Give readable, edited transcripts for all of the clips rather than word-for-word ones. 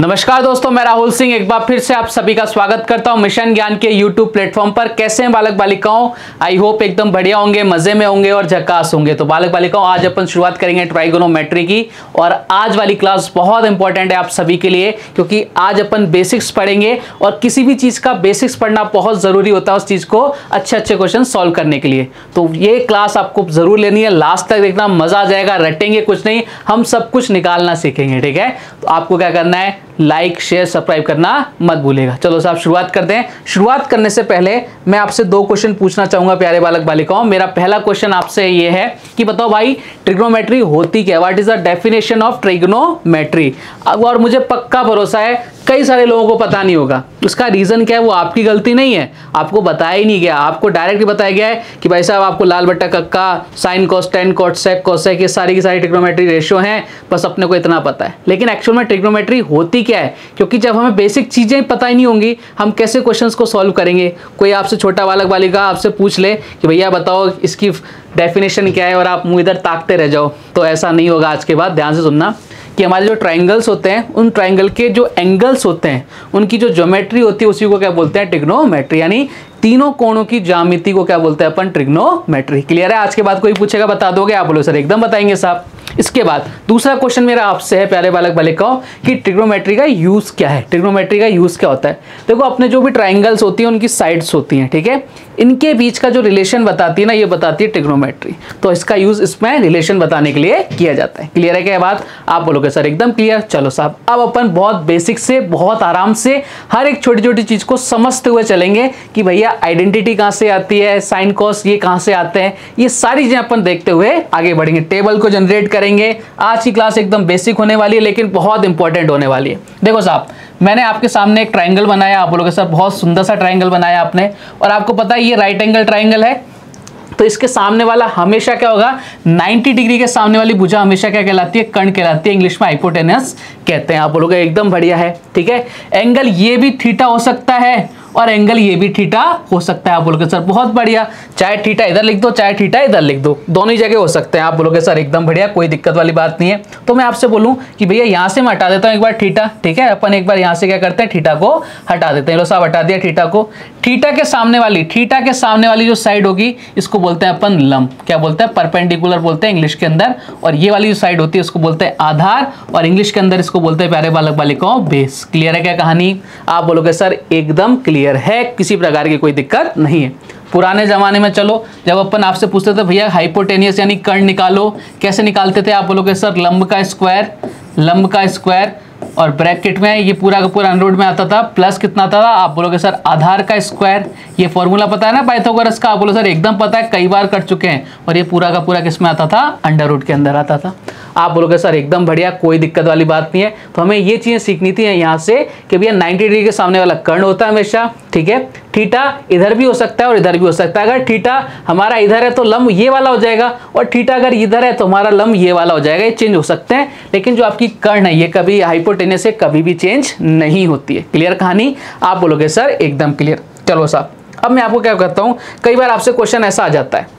नमस्कार दोस्तों, मैं राहुल सिंह एक बार फिर से आप सभी का स्वागत करता हूं मिशन ज्ञान के YouTube प्लेटफॉर्म पर। कैसे हैं बालक बालिकाओं? आई होप एकदम बढ़िया होंगे, मजे में होंगे और झकास होंगे। तो बालक बालिकाओं, आज अपन शुरुआत करेंगे ट्राइगोनोमेट्री की। और आज वाली क्लास बहुत इंपॉर्टेंट है आप सभी के लिए, क्योंकि आज अपन बेसिक्स पढ़ेंगे और किसी भी चीज का बेसिक्स पढ़ना बहुत जरूरी होता है उस चीज को अच्छे क्वेश्चन सॉल्व करने के लिए। तो ये क्लास आपको जरूर लेनी है, लास्ट तक देखना, मजा आ जाएगा। रटेंगे कुछ नहीं, हम सब कुछ निकालना सीखेंगे, ठीक है? तो आपको क्या करना है, लाइक शेयर सब्सक्राइब करना मत भूलिएगा। चलो साहब शुरुआत करते हैं। शुरुआत करने से पहले मैं आपसे दो क्वेश्चन पूछना चाहूंगा प्यारे बालक बालिकाओं। मेरा पहला क्वेश्चन आपसे ये है कि बताओ भाई, ट्रिग्नोमेट्री होती क्या? What is the definition of trigonometry? और मुझे पक्का भरोसा है कई सारे लोगों को पता नहीं होगा। उसका रीजन क्या है? वो आपकी गलती नहीं है, आपको बताया ही नहीं गया। आपको डायरेक्ट बताया गया है कि भाई साहब आपको लाल बट्टा कक्का, sine cos ten cosec cosec, ये सारी की सारी ट्रिग्नोमेट्री रेशियो हैं, बस अपने को इतना पता है। लेकिन एक्चुअल में ट्रिग्नोमेट्री होती क्या है? क्योंकि जब हमें बेसिक चीजें पता ही नहीं होंगी, हम कैसे क्वेश्चंस को सॉल्व करेंगे? कोई आपसे छोटा बालक बालिका आपसे पूछ ले कि भैया बताओ इसकी डेफिनेशन क्या है, और आप मुंह इधर ताकते रह जाओ, तो ऐसा नहीं होगा। आज के बाद ध्यान से सुनना कि हमारे जो ट्राइंगल्स होते हैं, उन ट्राइंगल के जो एंगल्स होते हैं, उनकी जो ज्योमेट्री होती है, उसी को क्या बोलते हैं? ट्रिग्नोमेट्री। यानी तीनों कोणों की ज्यामिति को क्या बोलते हैं अपन? ट्रिग्नोमेट्री। क्लियर है? आज के बाद कोई पूछेगा बता दोगे? आप बोलो सर एकदम बताएंगे साहब। इसके बाद दूसरा क्वेश्चन मेरा आपसे है प्यारे बालक बालिकाओं कि ट्रिग्नोमेट्री का यूज क्या है? ट्रिग्नोमेट्री का यूज क्या होता है? देखो, अपने जो भी ट्राइंगल्स होती हैं उनकी साइड्स होती हैं, ठीक है? इनके बीच का जो रिलेशन बताती है ना, ये बताती है ट्रिग्नोमेट्री। तो इसका यूज इसमें रिलेशन बताने के लिए किया जाता है। क्लियर है क्या बात? आप बोलोगे सर एकदम क्लियर। चलो साहब, अब अपन बहुत बेसिक से, बहुत आराम से हर एक छोटी छोटी चीज को समझते हुए चलेंगे कि भैया आइडेंटिटी कहां से आती है, साइन कॉस ये कहां से आते हैं, ये सारी चीजें अपन देखते हुए आगे बढ़ेंगे। टेबल को जनरेट करेंगे। आज की क्लास एकदम बेसिक होने वाली है, लेकिन बहुत इंपॉर्टेंट होने वाली है। देखो साहब, मैंने आपके सामने एक ट्राइंगल बनाया। आप बोलोगे सर बहुत सुंदर सा ट्राइंगल बनाया आपने, और आपको पता है ये राइट एंगल ट्राइंगल है, तो इसके सामने वाला हमेशा क्या होगा? 90 डिग्री के सामने वाली भुजा हमेशा क्या कहलाती है? कर्ण कहलाती है। इंग्लिश में हाइपोटेनस कहते हैं। आप बोलोगे एकदम बढ़िया है, ठीक है? एंगल ये भी थीटा हो सकता है और एंगल ये भी थीटा हो सकता है। आप बोलोगे सर बहुत बढ़िया, चाहे थीटा इधर लिख दो चाहे थीटा इधर लिख दो, दोनों ही जगह हो सकते हैं। आप बोलोगे सर एकदम बढ़िया, कोई दिक्कत वाली बात नहीं है। तो मैं आपसे बोलूं कि भैया यहां से मैं हटा देता हूं एक बार थीटा, ठीक है? अपन एक बार यहां से क्या करते हैं, थीटा को हटा देते हैं। लो साहब हटा दिया थीटा को। थीटा के सामने वाली जो साइड होगी इसको बोलते हैं अपन लंब। क्या बोलते हैं? परपेंडिकुलर बोलते हैं इंग्लिश के अंदर। और ये वाली जो साइड होती है उसको बोलते हैं आधार, और इंग्लिश के अंदर इसको बोलते हैं प्यारे बालक बालिकाओं बेस। क्लियर है क्या कहानी? आप बोलोगे सर एकदम क्लियर है, किसी प्रकार की कोई दिक्कत नहीं है। पुराने जमाने में चलो, जब अपन आपसे पूछते थे भैया हाइपोटेनियस यानी कर्ण निकालो, कैसे निकालते थे? आप बोलोगे सर लंब का स्क्वायर, और ब्रैकेट में ये पूरा का पूरा अंडररूट में आता था, प्लस कितना आता था? आप बोलोगे सर आधार का स्क्वायर। ये फॉर्मूला पता है ना पाइथागोरस का? आप बोलो सर एकदम पता है, कई बार कर चुके हैं। और ये पूरा का पूरा किस में आता था? अंडररूट के अंदर आता था। आप बोलोगे सर एकदम बढ़िया, कोई दिक्कत वाली बात नहीं है। तो हमें ये चीजें सीखनी थी यहाँ से कि भैया 90 डिग्री के सामने वाला कर्ण होता है हमेशा, ठीक है? थीटा इधर भी हो सकता है और इधर भी हो सकता है। अगर थीटा हमारा इधर है तो लंब ये वाला हो जाएगा, और थीटा अगर इधर है तो हमारा लंब ये वाला हो जाएगा। ये चेंज हो सकते हैं, लेकिन जो आपकी कर्ण है ये कभी हाइपोटेनस से कभी भी चेंज नहीं होती है। क्लियर कहानी? आप बोलोगे सर एकदम क्लियर। चलो साहब, अब मैं आपको क्या करता हूं, कई बार आपसे क्वेश्चन ऐसा आ जाता है।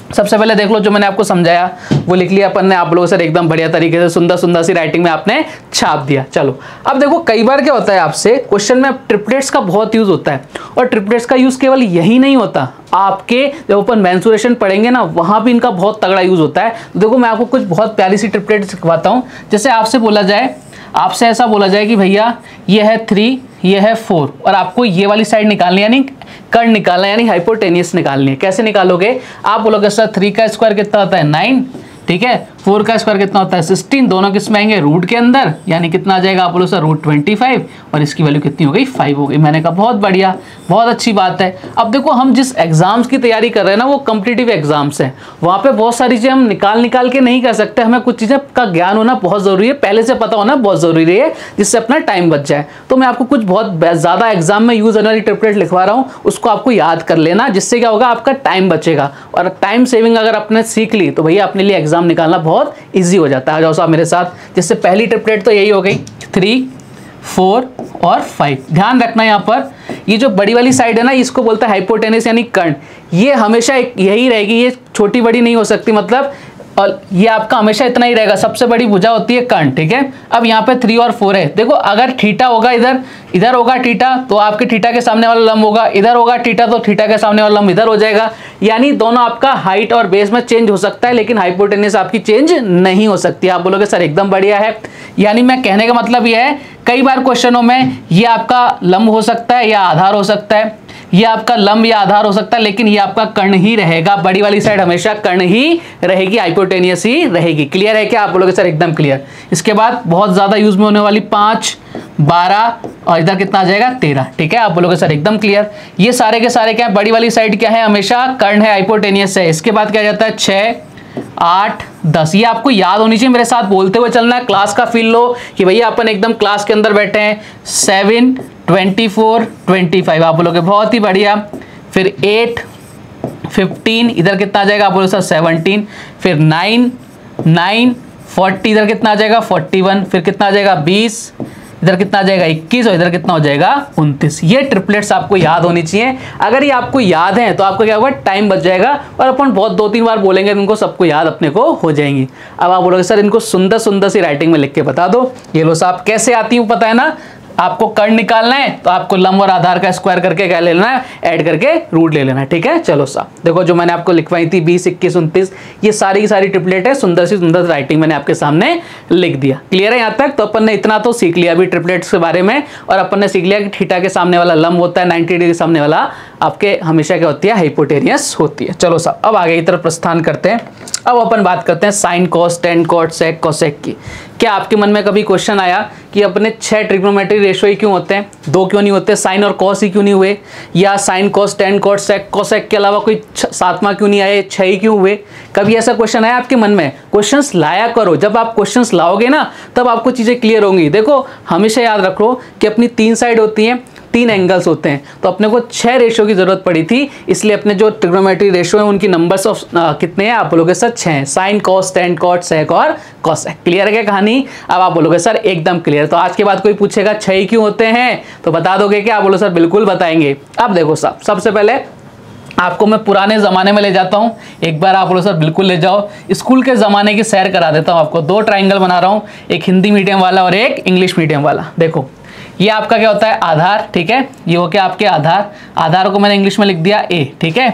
सबसे पहले देख लो, जो मैंने आपको समझाया वो लिख लिया अपन ने। आप लोगों सर एकदम बढ़िया तरीके से सुंदर सी राइटिंग में आपने छाप दिया। चलो अब देखो, कई बार क्या होता है आपसे क्वेश्चन में ट्रिपलेट्स का बहुत यूज होता है, और ट्रिपलेट्स का यूज केवल यही नहीं होता, आपके जब अपन मेंसुरेशन पढ़ेंगे ना वहां भी इनका बहुत तगड़ा यूज होता है। तो देखो मैं आपको कुछ बहुत प्यारी सी ट्रिपलेट सिखवाता हूं। जैसे आपसे ऐसा बोला जाए कि भैया ये है 3, ये है 4, और आपको ये वाली साइड निकालनी है, यानी कर्ण निकालना है, यानी हाइपोटेनियस निकालनी है। कैसे निकालोगे? आप बोलोगे सर 3 का स्क्वायर कितना होता है? 9, ठीक है? 4 का स्क्वायर कितना होता है? 16। दोनों किस में आएंगे? रूट के अंदर, यानी कितना आ जाएगा? आप बोलो सर रूट 25, और इसकी वैल्यू कितनी हो गई? 5 हो गई। मैंने कहा बहुत बढ़िया, बहुत अच्छी बात है। अब देखो, हम जिस एग्जाम्स की तैयारी कर रहे हैं ना वो कॉम्पिटिटिव एग्जाम्स हैं, वहां पे बहुत सारी चीजें हम निकाल के नहीं कर सकते। हमें कुछ चीजें का ज्ञान होना बहुत जरूरी है, पहले से पता होना बहुत जरूरी है, जिससे अपना टाइम बच जाए। तो मैं आपको कुछ बहुत ज्यादा एग्जाम में यूज होने वाली ट्रिपलेट लिखवा रहा हूँ, उसको आपको याद कर लेना, जिससे क्या होगा? आपका टाइम बचेगा। और टाइम सेविंग अगर आपने सीख ली तो भैया अपने लिए एग्जाम निकालना बहुत ईजी हो जाता है। आ जाओ साहब मेरे साथ। जैसे पहली ट्रिपलेट तो यही हो गई, 3, 4 और 5। ध्यान रखना यहाँ पर, ये जो बड़ी वाली साइड है ना इसको बोलता है हाइपोटेनस यानी कर्ण। ये हमेशा यही रहेगी, ये छोटी बड़ी नहीं हो सकती। मतलब और ये आपका हमेशा इतना ही रहेगा। सबसे बड़ी भुजा होती है कर्ण, ठीक है। अब यहाँ पे 3 और 4 है। देखो अगर थीटा होगा इधर होगा थीटा, तो आपके थीटा के सामने वाला लंब होगा, इधर होगा थीटा तो थीटा के सामने वाला लंब इधर हो जाएगा। यानी दोनों आपका हाइट और बेस में चेंज हो सकता है, लेकिन हाइपोटेन्यूस आपकी चेंज नहीं हो सकती। आप बोलोगे सर एकदम बढ़िया है। यानी मैं कहने का मतलब यह है, कई बार क्वेश्चनों में ये आपका लंब हो सकता है या आधार हो सकता है, ये आपका लंब या आधार हो सकता है, लेकिन ये आपका कर्ण ही रहेगा। बड़ी वाली साइड हमेशा कर्ण ही रहेगी, हाइपोटेनियस ही रहेगी। क्लियर है क्या? आप बोलोगे सर एकदम क्लियर। इसके बाद बहुत ज्यादा यूज में होने वाली 5, 12 और इधर कितना आ जाएगा 13, ठीक है। आप बोलोगे सर एकदम क्लियर। ये सारे के सारे क्या है, बड़ी वाली साइड क्या है, हमेशा कर्ण है, हाइपोटेनियस है। इसके बाद क्या जाता है 6, 8, 10। ये आपको याद होनी चाहिए, मेरे साथ बोलते हुए चलना है। क्लास का फील लो कि भैया अपन एकदम क्लास के अंदर बैठे हैं। 7, 24, 25। आप बोलोगे बहुत ही बढ़िया। फिर 8, 15, इधर कितना आ जाएगा, आप बोलोगे सर 17। फिर 9, 40, इधर कितना आ जाएगा 41। फिर कितना आ जाएगा 20, इधर कितना आ जाएगा 21 और इधर कितना हो जाएगा 29। ये ट्रिपलेट्स आपको याद होनी चाहिए। अगर ये आपको याद है तो आपको क्या होगा, टाइम बच जाएगा और अपन बहुत 2-3 बार बोलेंगे तो इनको सबको याद अपने को हो जाएंगी। अब आप बोलोगे सर इनको सुंदर सुंदर सी राइटिंग में लिख के बता दो। ये लो साहब कैसे आती हूँ पता है ना। आपको कर्ण निकालना है तो आपको लंब और आधार का स्क्वायर करके क्या ले लेना है, ऐड करके रूट ले लेना है, ठीक है। चलो साहब देखो जो मैंने आपको लिखवाई थी 20, 21, 29, ये सारी की सारी ट्रिपलेट है। सुंदर सी सुंदर राइटिंग मैंने आपके सामने लिख दिया। क्लियर है यहाँ तक? तो अपन ने इतना तो सीख लिया अभी ट्रिपलेट्स के बारे में, और अपन ने सीख लिया कि थीटा के सामने वाला लंब होता है, 90 डिग्री के सामने वाला आपके हमेशा क्या होती है, हाइपोटेनियस होती है। चलो साहब अब आगे की तरफ प्रस्थान करते हैं। अब अपन बात करते हैं sign, cos, tan, cot, sec, cosec की। क्या आपके मन में कभी क्वेश्चन आया कि अपने 6 ट्रिग्नोमेट्री रेशियो ही क्यों होते हैं, 2 क्यों नहीं होते, साइन और कॉस ही क्यों नहीं हुए, या sign, cos, tan, cot, sec, cosec के अलावा कोई 7वां क्यों नहीं आए, 6 ही क्यों हुए? कभी ऐसा क्वेश्चन आया आपके मन में? क्वेश्चंस लाया करो। जब आप क्वेश्चंस लाओगे ना तब आपको चीजें क्लियर होंगी। देखो हमेशा याद रखो कि अपनी 3 साइड होती हैं, 3 एंगल्स होते हैं, तो अपने को 6 रेशियो की जरूरत पड़ी थी। इसलिए अपने जो ट्रिग्नोमेट्री रेशियो है उनकी नंबर्स ऑफ कितने हैं, आप बोलोगे सर 6 हैं। साइन, कॉस, टेन, कॉट, सेक और कोसेक। क्लियर है क्या कहानी? अब आप बोलोगे सर एकदम क्लियर। तो आज के बाद कोई पूछेगा 6 ही क्यों होते हैं तो बता दोगे क्या? आप बोलो सर बिल्कुल बताएंगे। अब देखो साहब सबसे पहले आपको मैं पुराने ज़माने में ले जाता हूँ। एक बार आप बोलो सर बिल्कुल ले जाओ। स्कूल के ज़माने की सैर करा देता हूँ आपको। 2 ट्राइंगल बना रहा हूँ, एक हिंदी मीडियम वाला और एक इंग्लिश मीडियम वाला। देखो ये आपका क्या होता है, आधार, ठीक है। ये हो गया आपके आधार। आधार को मैंने इंग्लिश में लिख दिया ए, ठीक है।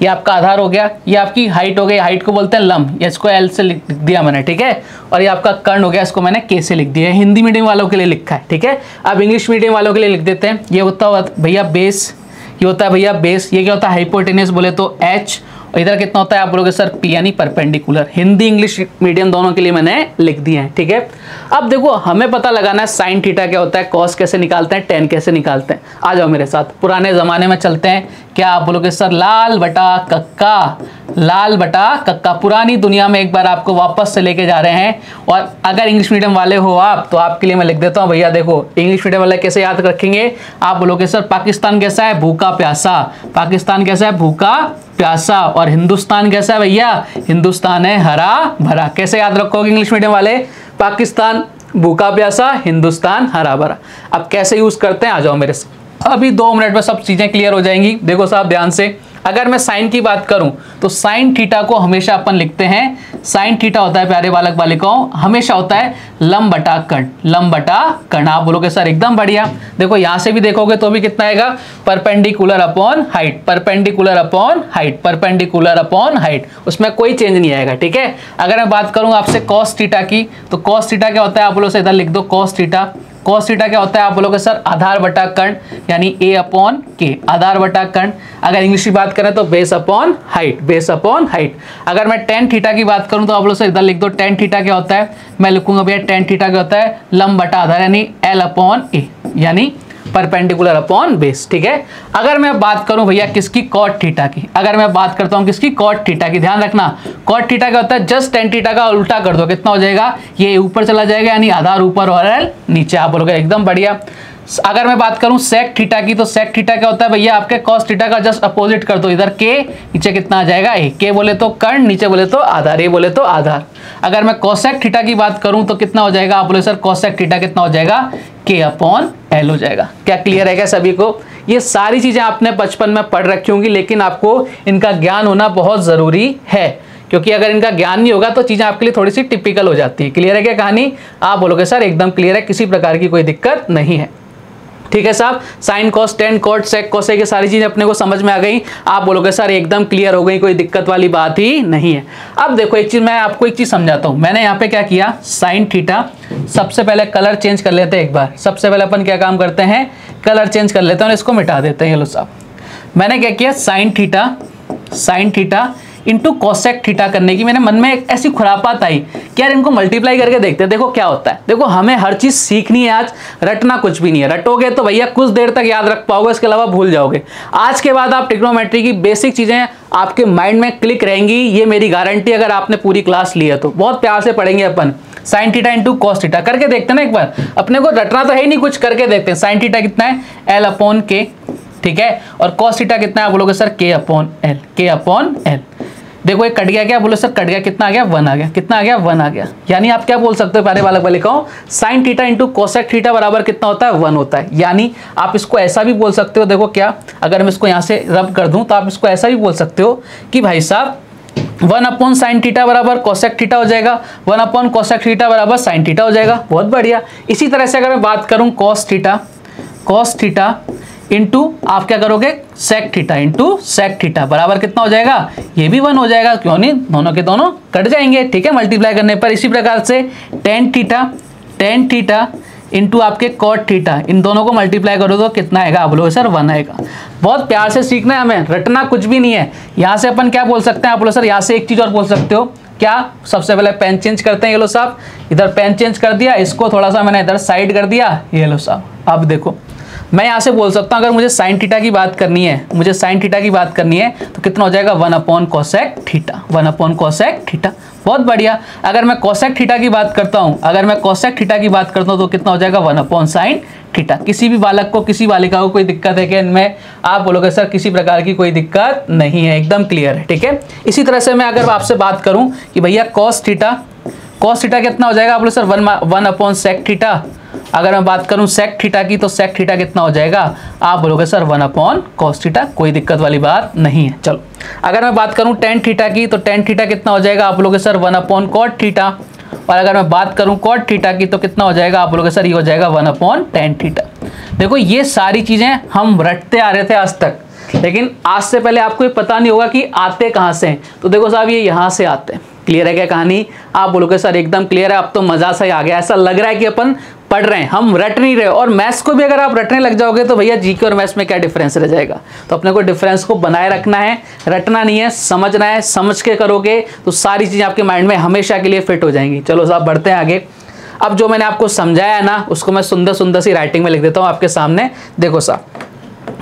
ये आपका आधार हो गया। ये आपकी हाइट हो गई, हाइट को बोलते हैं लंब, इसको एल से लिख दिया मैंने, ठीक है। और ये आपका कर्ण हो गया, इसको मैंने के से लिख दिया है। हिंदी मीडियम वालों के लिए लिखा है, ठीक है। अब इंग्लिश मीडियम वालों के लिए लिख देते हैं। ये होता है भैया बेस, ये होता है भैया बेस। ये क्या होता है, हाइपोटेन्यूस बोले तो एच, और इधर कितना होता है, आप बोलोगे सर पी, यानी परपेंडिकुलर। हिंदी इंग्लिश मीडियम दोनों के लिए मैंने लिख दिए हैं, ठीक है। अब देखो हमें पता लगाना है साइन थीटा क्या होता है, कॉस कैसे निकालते हैं, टेन कैसे निकालते हैं। आ जाओ मेरे साथ पुराने जमाने में चलते हैं। क्या आप बोलोगे सर लाल बटा कक्का, लाल बटा कक्का। पुरानी दुनिया में एक बार आपको वापस से लेके जा रहे हैं। और अगर इंग्लिश मीडियम वाले हो आप तो आपके लिए मैं लिख देता हूँ भैया। देखो इंग्लिश मीडियम वाले कैसे याद रखेंगे, आप बोलोगे सर पाकिस्तान कैसा है, भूखा प्यासा। पाकिस्तान कैसा है, भूखा प्यासा। और हिंदुस्तान कैसा है भैया, हिंदुस्तान है हरा भरा। कैसे याद रखोगे इंग्लिश मीडियम वाले, पाकिस्तान भूखा प्यासा, हिंदुस्तान हरा भरा। अब कैसे यूज करते हैं आ जाओ मेरे साथ। अभी 2 मिनट में सब चीजें क्लियर हो जाएंगी। देखो साहब ध्यान से, अगर मैं साइन की बात करूं तो साइन थीटा को हमेशा अपन लिखते हैं, साइन थीटा होता है प्यारे बालक बालिकाओं, हमेशा होता है लंब बटा कर्ण, लंब बटा कर्ण। आप बोलोगे सर एकदम बढ़िया। देखो यहां से भी देखोगे तो भी कितना आएगा, perpendicular upon height, perpendicular upon height, perpendicular upon height, उसमें कोई चेंज नहीं आएगा, ठीक है। अगर मैं बात करूं आपसे कॉस थीटा की तो कॉस थीटा क्या होता है, आप बोलो सर इधर लिख दो कॉस थीटा। कॉस थीटा क्या होता है, आप बोलोगे सर आधार बटा कर्ण, यानी ए अपॉन के, आधार बटा कर्ण। अगर इंग्लिश की बात करें तो base upon height, base upon height. अगर मैं टेन थीटा की बात करूं तो आप लोग सर इधर लिख दो टेन थीटा क्या होता है, मैं लिखूंगा भैया टेन थीटा क्या होता है, लंब बटा आधार, यानी एल अपॉन ए, यानी परपेंडिकुलर अपॉन बेस, ठीक है। अगर मैं बात करूं भैया किसकी, कॉट थीटा की, अगर मैं बात करता हूं किसकी, कॉट थीटा की, ध्यान रखना कॉट थीटा क्या होता है, जस्ट टेन थीटा का उल्टा कर दो, कितना हो जाएगा, ये ऊपर चला जाएगा, यानी आधार ऊपर और एल नीचे। आप बोलोगे एकदम बढ़िया। अगर मैं बात करूं सेक थीटा की तो सेक थीटा क्या होता है भैया, आपके कॉस थीटा का जस्ट अपोजिट कर दो, इधर के, नीचे कितना आ जाएगा ए, के बोले तो कर्ण, नीचे बोले तो आधार, ए बोले तो आधार। अगर मैं कोसेक थीटा की बात करूं तो कितना हो जाएगा, आप बोले सर कोसेक थीटा कितना हो जाएगा, के अपॉन एल हो जाएगा। क्या क्लियर है क्या सभी को? ये सारी चीजें आपने बचपन में पढ़ रखी होंगी, लेकिन आपको इनका ज्ञान होना बहुत जरूरी है। क्योंकि अगर इनका ज्ञान नहीं होगा तो चीज़ें आपके लिए थोड़ी सी टिपिकल हो जाती है। क्लियर है क्या कहानी? आप बोलोगे सर एकदम क्लियर है, किसी प्रकार की कोई दिक्कत नहीं है। ठीक है साहब, sine cos tan cot sec cosec ये सारी चीजें अपने को समझ में आ गई। आप बोलोगे सर एकदम क्लियर हो गई, कोई दिक्कत वाली बात ही नहीं है। अब देखो एक चीज, मैं आपको एक चीज समझाता हूं। मैंने यहाँ पे क्या किया, साइन थीटा, सबसे पहले कलर चेंज कर लेते हैं एक बार। सबसे पहले अपन क्या काम करते हैं, कलर चेंज कर लेते हैं और इसको मिटा देते हैं। ये लो साहब, मैंने क्या किया, sign theta into cosec theta करने की मेरे मन में एक ऐसी खुरापात आई कि यार इनको मल्टीप्लाई करके देखते हैं, देखो क्या होता है। देखो हमें हर चीज सीखनी है, आज रटना कुछ भी नहीं है। रटोगे तो भैया कुछ देर तक याद रख पाओगे, इसके अलावा भूल जाओगे। आज के बाद आप ट्रिग्नोमेट्री की बेसिक चीजें आपके माइंड में क्लिक रहेंगी, ये मेरी गारंटी। अगर आपने पूरी क्लास ली है तो बहुत प्यार से पढ़ेंगे अपन। Sine theta into cos theta करके देखते हैं ना एक बार, अपने को रटना तो है ही नहीं, कुछ करके देखते हैं। साइन थीटा कितना है, एल अपॉन के, ठीक है, और कॉस थीटा कितना है, आप बोलोगे सर के अपॉन एल, के अपॉन एल। देखो एक कट गया, क्या बोलो सर, कट गया, कितना आ गया, 1 आ गया, कितना आ गया, 1 आ गया। यानी आप क्या बोल सकते हो, प्यारे बालक बालिकाओं, sign theta into cosec theta बराबर कितना होता है, 1 होता है। यानी आप इसको ऐसा भी बोल सकते हो, देखो क्या, अगर मैं इसको यहाँ से रब कर दूं तो आप इसको ऐसा भी बोल सकते हो कि भाई साहब 1 अपॉन साइन थीटा बराबर कोसेक थीटा हो जाएगा, 1 अपॉन कोसेक थीटा बराबर साइन थीटा हो जाएगा। बहुत बढ़िया। इसी तरह से अगर मैं बात करूं कॉस थीटा इंटू आप क्या करोगे, sec theta into sec theta बराबर कितना हो जाएगा, ये भी 1 हो जाएगा। क्यों नहीं, दोनों के दोनों कट जाएंगे, ठीक है, मल्टीप्लाई करने पर। इसी प्रकार से टेन थीटा इंटू आपके कॉट थीटा, इन दोनों को मल्टीप्लाई करो तो कितना आएगा, आप बोलोगे सर 1 आएगा। बहुत प्यार से सीखना है हमें, रटना कुछ भी नहीं है। यहाँ से अपन क्या बोल सकते हैं, आप बोलो सर यहाँ से एक चीज और बोल सकते हो, क्या, सबसे पहले पेन चेंज करते हैं। ये लो साहब, इधर पेन चेंज कर दिया, इसको थोड़ा सा मैंने इधर साइड कर दिया। ये लो साहब, अब देखो मैं यहाँ से बोल सकता हूँ, अगर मुझे साइन थीटा की बात करनी है, तो कितना हो जाएगा, 1 upon cosec theta, 1 upon cosec theta. बहुत बढ़िया। अगर मैं कोसेक थीटा की बात करता हूँ, तो कितना हो जाएगा, 1 अपॉन साइन थीटा। किसी भी बालक को, किसी बालिका को कोई दिक्कत है क्या इनमें, आप बोलोगे सर किसी प्रकार की कोई दिक्कत नहीं है, एकदम क्लियर है, ठीक है। इसी तरह से मैं अगर आपसे बात करूँ कि भैया कॉस थीटा कितना हो जाएगा, आप बोलो सर 1 अपॉन सेक थीटा। अगर मैं बात करूं सेक थीटा की, तो सेक थीटा कितना हो जाएगा, आप बोलोगे सर 1 अपॉन कॉस थीटा, कोई दिक्कत वाली बात नहीं है। चलो अगर मैं बात करूं टेन थीटा की, तो टेन थीटा कितना हो जाएगा, आप बोलोगे सर 1 अपॉन कॉट थीटा। और अगर मैं बात करूं कॉट थीटा की, तो कितना हो जाएगा, आप बोलोगे सर ये हो जाएगा 1 अपॉन टेन थीटा। देखो ये सारी चीजें हम रटते आ रहे थे आज तक, लेकिन आज से पहले आपको ये पता नहीं होगा कि आते कहाँ से हैं। तो देखो साहब ये यहाँ से आते हैं। क्लियर है क्या कहानी? आप बोलोगे सर एकदम क्लियर है, अब तो मजा सा ही आ गया, ऐसा लग रहा है कि अपन पढ़ रहे हैं, हम रट नहीं रहे। और मैथ्स को भी अगर आप रटने लग जाओगे तो भैया जीके और मैथ्स में क्या डिफरेंस रह जाएगा। तो अपने को डिफरेंस को बनाए रखना है, रटना नहीं है, समझना है। समझ के करोगे तो सारी चीजें आपके माइंड में हमेशा के लिए फिट हो जाएंगी। चलो साहब बढ़ते हैं आगे। अब जो मैंने आपको समझाया है ना, उसको मैं सुंदर सुंदर सी राइटिंग में लिख देता हूँ आपके सामने। देखो साहब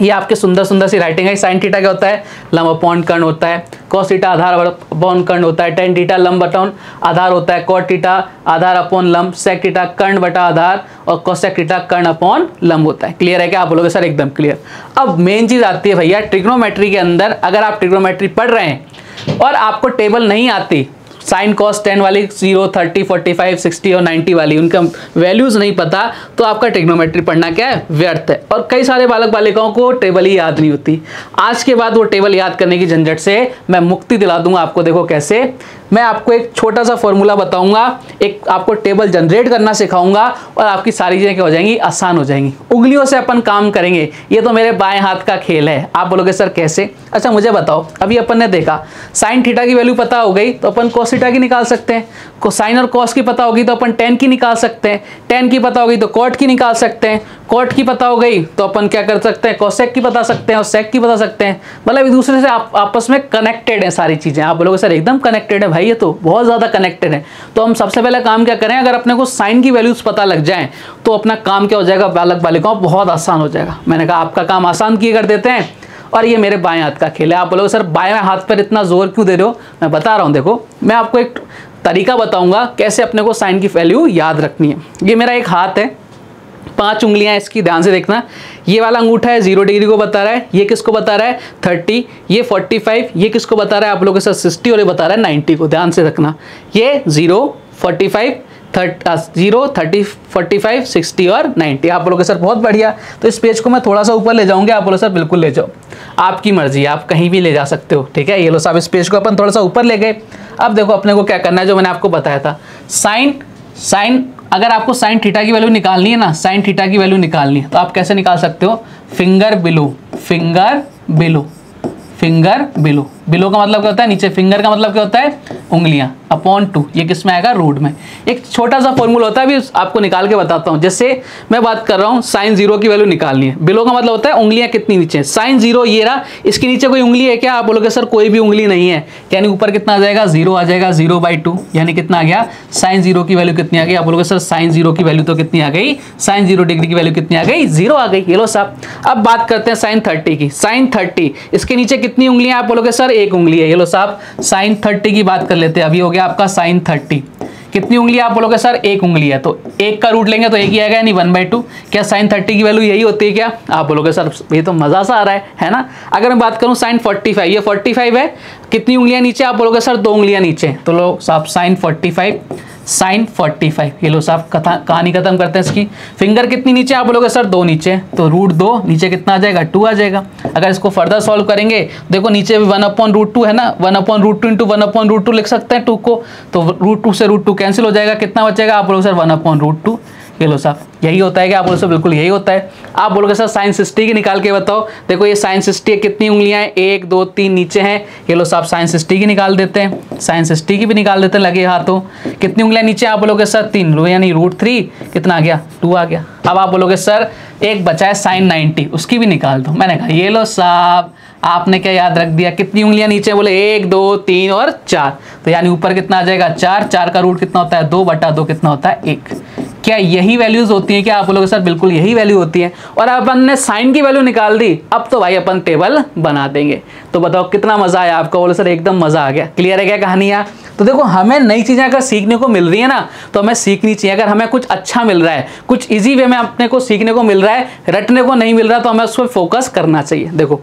ये आपके सुंदर सुंदर सी राइटिंग है। साइन थीटा क्या होता है, लंब अपॉन कर्ण होता है। कॉस थीटा आधार अपॉन कर्ण होता है। टेन थीटा लंब अपॉन आधार होता है। कॉट थीटा आधार अपॉन लंब। सेक थीटा कर्ण बटा आधार और कोसेक थीटा कर्ण अपॉन लंब होता है। क्लियर है क्या? आप बोलोगे सर एकदम क्लियर। अब मेन चीज आती है भैया ट्रिग्नोमेट्री के अंदर, अगर आप ट्रिग्नोमेट्री पढ़ रहे हैं और आपको टेबल नहीं आती, साइन कॉस 10 वाली 0, 30, 45, 60 और 90 वाली, उनका वैल्यूज नहीं पता, तो आपका ट्रिग्नोमेट्री पढ़ना क्या है, व्यर्थ है। और कई सारे बालक बालिकाओं को टेबल ही याद नहीं होती। आज के बाद वो टेबल याद करने की झंझट से मैं मुक्ति दिला दूंगा आपको। देखो कैसे, मैं आपको एक छोटा सा फॉर्मूला बताऊंगा, एक आपको टेबल जनरेट करना सिखाऊंगा और आपकी सारी चीजें क्या हो जाएंगी, आसान हो जाएंगी। उंगलियों से अपन काम करेंगे, ये तो मेरे बाएं हाथ का खेल है। आप बोलोगे सर कैसे? अच्छा मुझे बताओ, अभी अपन ने देखा साइन थीटा की वैल्यू पता हो गई तो अपन कॉस थीटा की निकाल सकते हैं। साइन और कॉस की पता होगी तो अपन टेन की निकाल सकते हैं। टेन की पता होगी तो कॉट की निकाल सकते हैं। कॉट की पता हो गई तो अपन क्या कर सकते हैं, कोसेक की बता सकते हैं और सेक की बता सकते हैं। मतलब एक दूसरे से आपस में कनेक्टेड है सारी चीजें। आप बोलोगे सर एकदम कनेक्टेड है भाई, ये तो बहुत ज्यादा कनेक्टेड है। तो हम सबसे पहले काम क्या करें, अगर अपने को साइन की वैल्यूज पता लग जाए तो अपना काम क्या हो जाएगा, बालक बालिकाओं बहुत आसान हो जाएगा। मैंने कहा आपका काम आसान किए कर देते हैं। और ये मेरे बाएं हाथ का खेल है। आप बोलोगे सर बाएं हाथ पर इतना जोर क्यों दे रहे हो? मैं बता रहा हूँ, देखो मैं आपको एक तरीका बताऊंगा कैसे अपने को साइन की वैल्यू याद रखनी है। ये मेरा एक हाथ है, 5 उंगलियां इसकी, ध्यान से देखना। ये वाला अंगूठा है 0 डिग्री को बता रहा है, ये किसको बता रहा है 30, ये 45, ये किसको बता रहा है आप लोगों के साथ 60 और ये बता रहा है 90 को। ध्यान से रखना, ये 0, 45, 0, 30, 45, 60 और 90। आप बोलोगे सर बहुत बढ़िया, तो इस पेज को मैं थोड़ा सा ऊपर ले जाऊंगे। आप बोलो सर बिल्कुल ले जाओ। आपकी मर्जी, आप कहीं भी ले जा सकते हो, ठीक है। ये लो साहब, इस पेज को अपन थोड़ा सा ऊपर ले गए। अब देखो अपने को क्या करना है, जो मैंने आपको बताया था, साइन अगर आपको साइन थीटा की वैल्यू निकालनी है ना, साइन थीटा की वैल्यू निकालनी है तो आप कैसे निकाल सकते हो, फिंगर बिलो बिलो का मतलब क्या होता है, नीचे, फिंगर का मतलब क्या होता है, उंगलियां, अपॉन 2, ये किस में आएगा, रूट में। एक छोटा सा फॉर्मूला होता है, अभी आपको निकाल के बताता हूं। जैसे मैं बात कर रहा हूं साइन 0 की वैल्यू निकालनी है, बिलो का मतलब होता है उंगलियां कितनी नीचे, साइन 0 ये रहा, इसके नीचे कोई उंगली है क्या, आप बोलोगे सर कोई भी उंगली नहीं है, यानी ऊपर कितना आ जाएगा, 0 आ जाएगा, 0/2, यानी कितना आ गया, साइन 0 की वैल्यू कितनी आ गई, आप बोलोगे सर साइन 0 की वैल्यू तो कितनी आ गई, साइन 0 डिग्री की वैल्यू कितनी आ गई, 0 आ गई। ये लो साहब, अब बात करते हैं साइन 30 की। साइन 30 इसके नीचे कितनी उंगलियां, आप बोलोगे सर एक उंगली है। ये लो साहब, साइन 30 की बात कर लेते हैं। अभी हो गया आपका साइन 30, कितनी उंगली, आप बोलोगे सर एक उंगली है, तो एक का रूट लेंगे तो एक ही आएगा, यानी 1/2। क्या साइन 30 की वैल्यू यही होती है क्या, आप बोलोगे सर ये तो मजा सा आ रहा है ना। अगर मैं बात करूं साइन 45, ये 45 है, कितनी उंगलियां नीचे, आप बोलोगे सर 2 उंगलियां नीचे, तो लो साहब साइन 45, ये लो साहब कहानी खत्म करते हैं इसकी। फिंगर कितनी नीचे, आप बोलोगे सर 2 नीचे, तो √2 नीचे कितना आ जाएगा, 2 आ जाएगा। अगर इसको फर्दर सॉल्व करेंगे, देखो नीचे भी 1/√2 है ना, 1/√2 इंटू 1/√2 लिख सकते हैं 2 को, तो √2 से √2 कैंसिल हो जाएगा, कितना बचेगा, आप बोलोगे सर 1/√2। ये लो साहब, यही होता है क्या, आप बोलोगे सर बिल्कुल यही होता है। आप बोलोगे सर साइन 60 की निकाल के बताओ, देखो ये साइन 60 कितनी उंगलियां हैं, 1 2 3 नीचे हैं। ये लो साहब साइन 60 की निकाल देते हैं, साइन 60 की भी निकाल देते हैं लगे हाथों, कितनी उंगलियां नीचे, आप बोलोगे सर 3, यानी √3 कितना आ गया, 2 आ गया। अब आप बोलोगे सर एक बचा है साइन 90, उसकी भी निकाल दो। मैंने कहा ये लो साहब, आपने क्या याद रख दिया, कितनी उंगलियां नीचे, बोले 1 2 3 और 4, तो यानी ऊपर कितना आ जाएगा, 4 का रूट कितना होता है, 2/2 कितना होता है, 1। क्या यही वैल्यूज होती हैं क्या, आप बोलोगे सर बिल्कुल यही वैल्यू होती है। और अपन ने साइन की वैल्यू निकाल दी, अब तो भाई अपन टेबल बना देंगे। तो बताओ कितना मजा आया आपको, बोलो सर एकदम मजा आ गया। क्लियर है क्या कहानियां। तो देखो हमें नई चीजें अगर सीखने को मिल रही है ना, तो हमें सीखनी चाहिए। अगर हमें कुछ अच्छा मिल रहा है, कुछ इजी वे में अपने को सीखने को मिल रहा है, रटने को नहीं मिल रहा, तो हमें उस पर फोकस करना चाहिए। देखो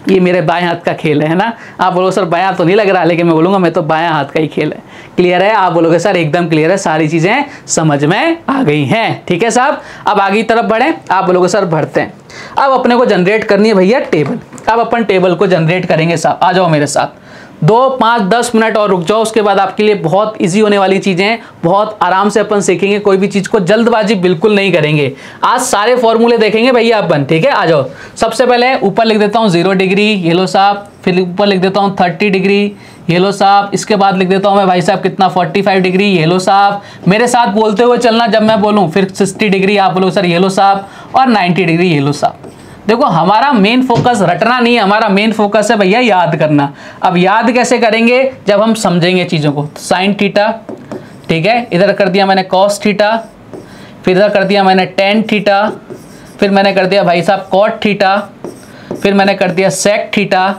ये मेरे बाएं हाथ का खेल है ना, आप बोलोगे सर बायां तो नहीं लग रहा, लेकिन मैं बोलूंगा मैं तो बायां हाथ का ही खेल है। क्लियर है, आप बोलोगे सर एकदम क्लियर है, सारी चीजें समझ में आ गई हैं। ठीक है साहब, अब आगे की तरफ बढ़े, आप बोलोगे सर बढ़ते हैं। अब अपने को जनरेट करनी है भैया टेबल। अब अपन टेबल को जनरेट करेंगे साहब, आ जाओ मेरे साथ। 2 5 10 मिनट और रुक जाओ, उसके बाद आपके लिए बहुत इजी होने वाली चीजें हैं, बहुत आराम से अपन सीखेंगे, कोई भी चीज को जल्दबाजी बिल्कुल नहीं करेंगे। आज सारे फॉर्मूले देखेंगे भैया अपन, ठीक है। आ जाओ, सबसे पहले ऊपर लिख देता हूँ 0 डिग्री, ये लो साहब, फिर ऊपर लिख देता हूँ 30 डिग्री, ये लो साहब, इसके बाद लिख देता हूँ मैं भाई साहब कितना 45 डिग्री, ये लो साहब, मेरे साथ बोलते हुए चलना जब मैं बोलूँ, फिर 60 डिग्री आप बोलो सर ये लो साहब, और 90 डिग्री ये लो साहब। देखो हमारा मेन फोकस रटना नहीं है, हमारा मेन फोकस है भैया याद करना। अब याद कैसे करेंगे, जब हम समझेंगे चीज़ों को। साइन थीटा, ठीक है, इधर कर दिया मैंने कॉस थीटा, फिर इधर कर दिया मैंने टेन थीटा, फिर मैंने कर दिया भाई साहब कॉट थीटा, फिर मैंने कर दिया सेक थीटा,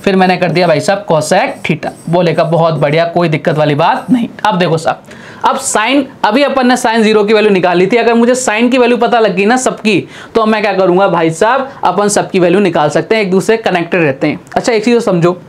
फिर मैंने कर दिया भाई साहब कोसेक थीटा। बोलेगा बहुत बढ़िया, कोई दिक्कत वाली बात नहीं। अब देखो साहब, अब साइन, अभी अपन ने साइन 0 की वैल्यू निकाली थी, अगर मुझे साइन की वैल्यू पता लग गई ना सबकी, तो मैं क्या करूंगा भाई साहब, अपन सबकी वैल्यू निकाल सकते हैं, एक दूसरे कनेक्टेड रहते हैं। अच्छा एक चीज समझो,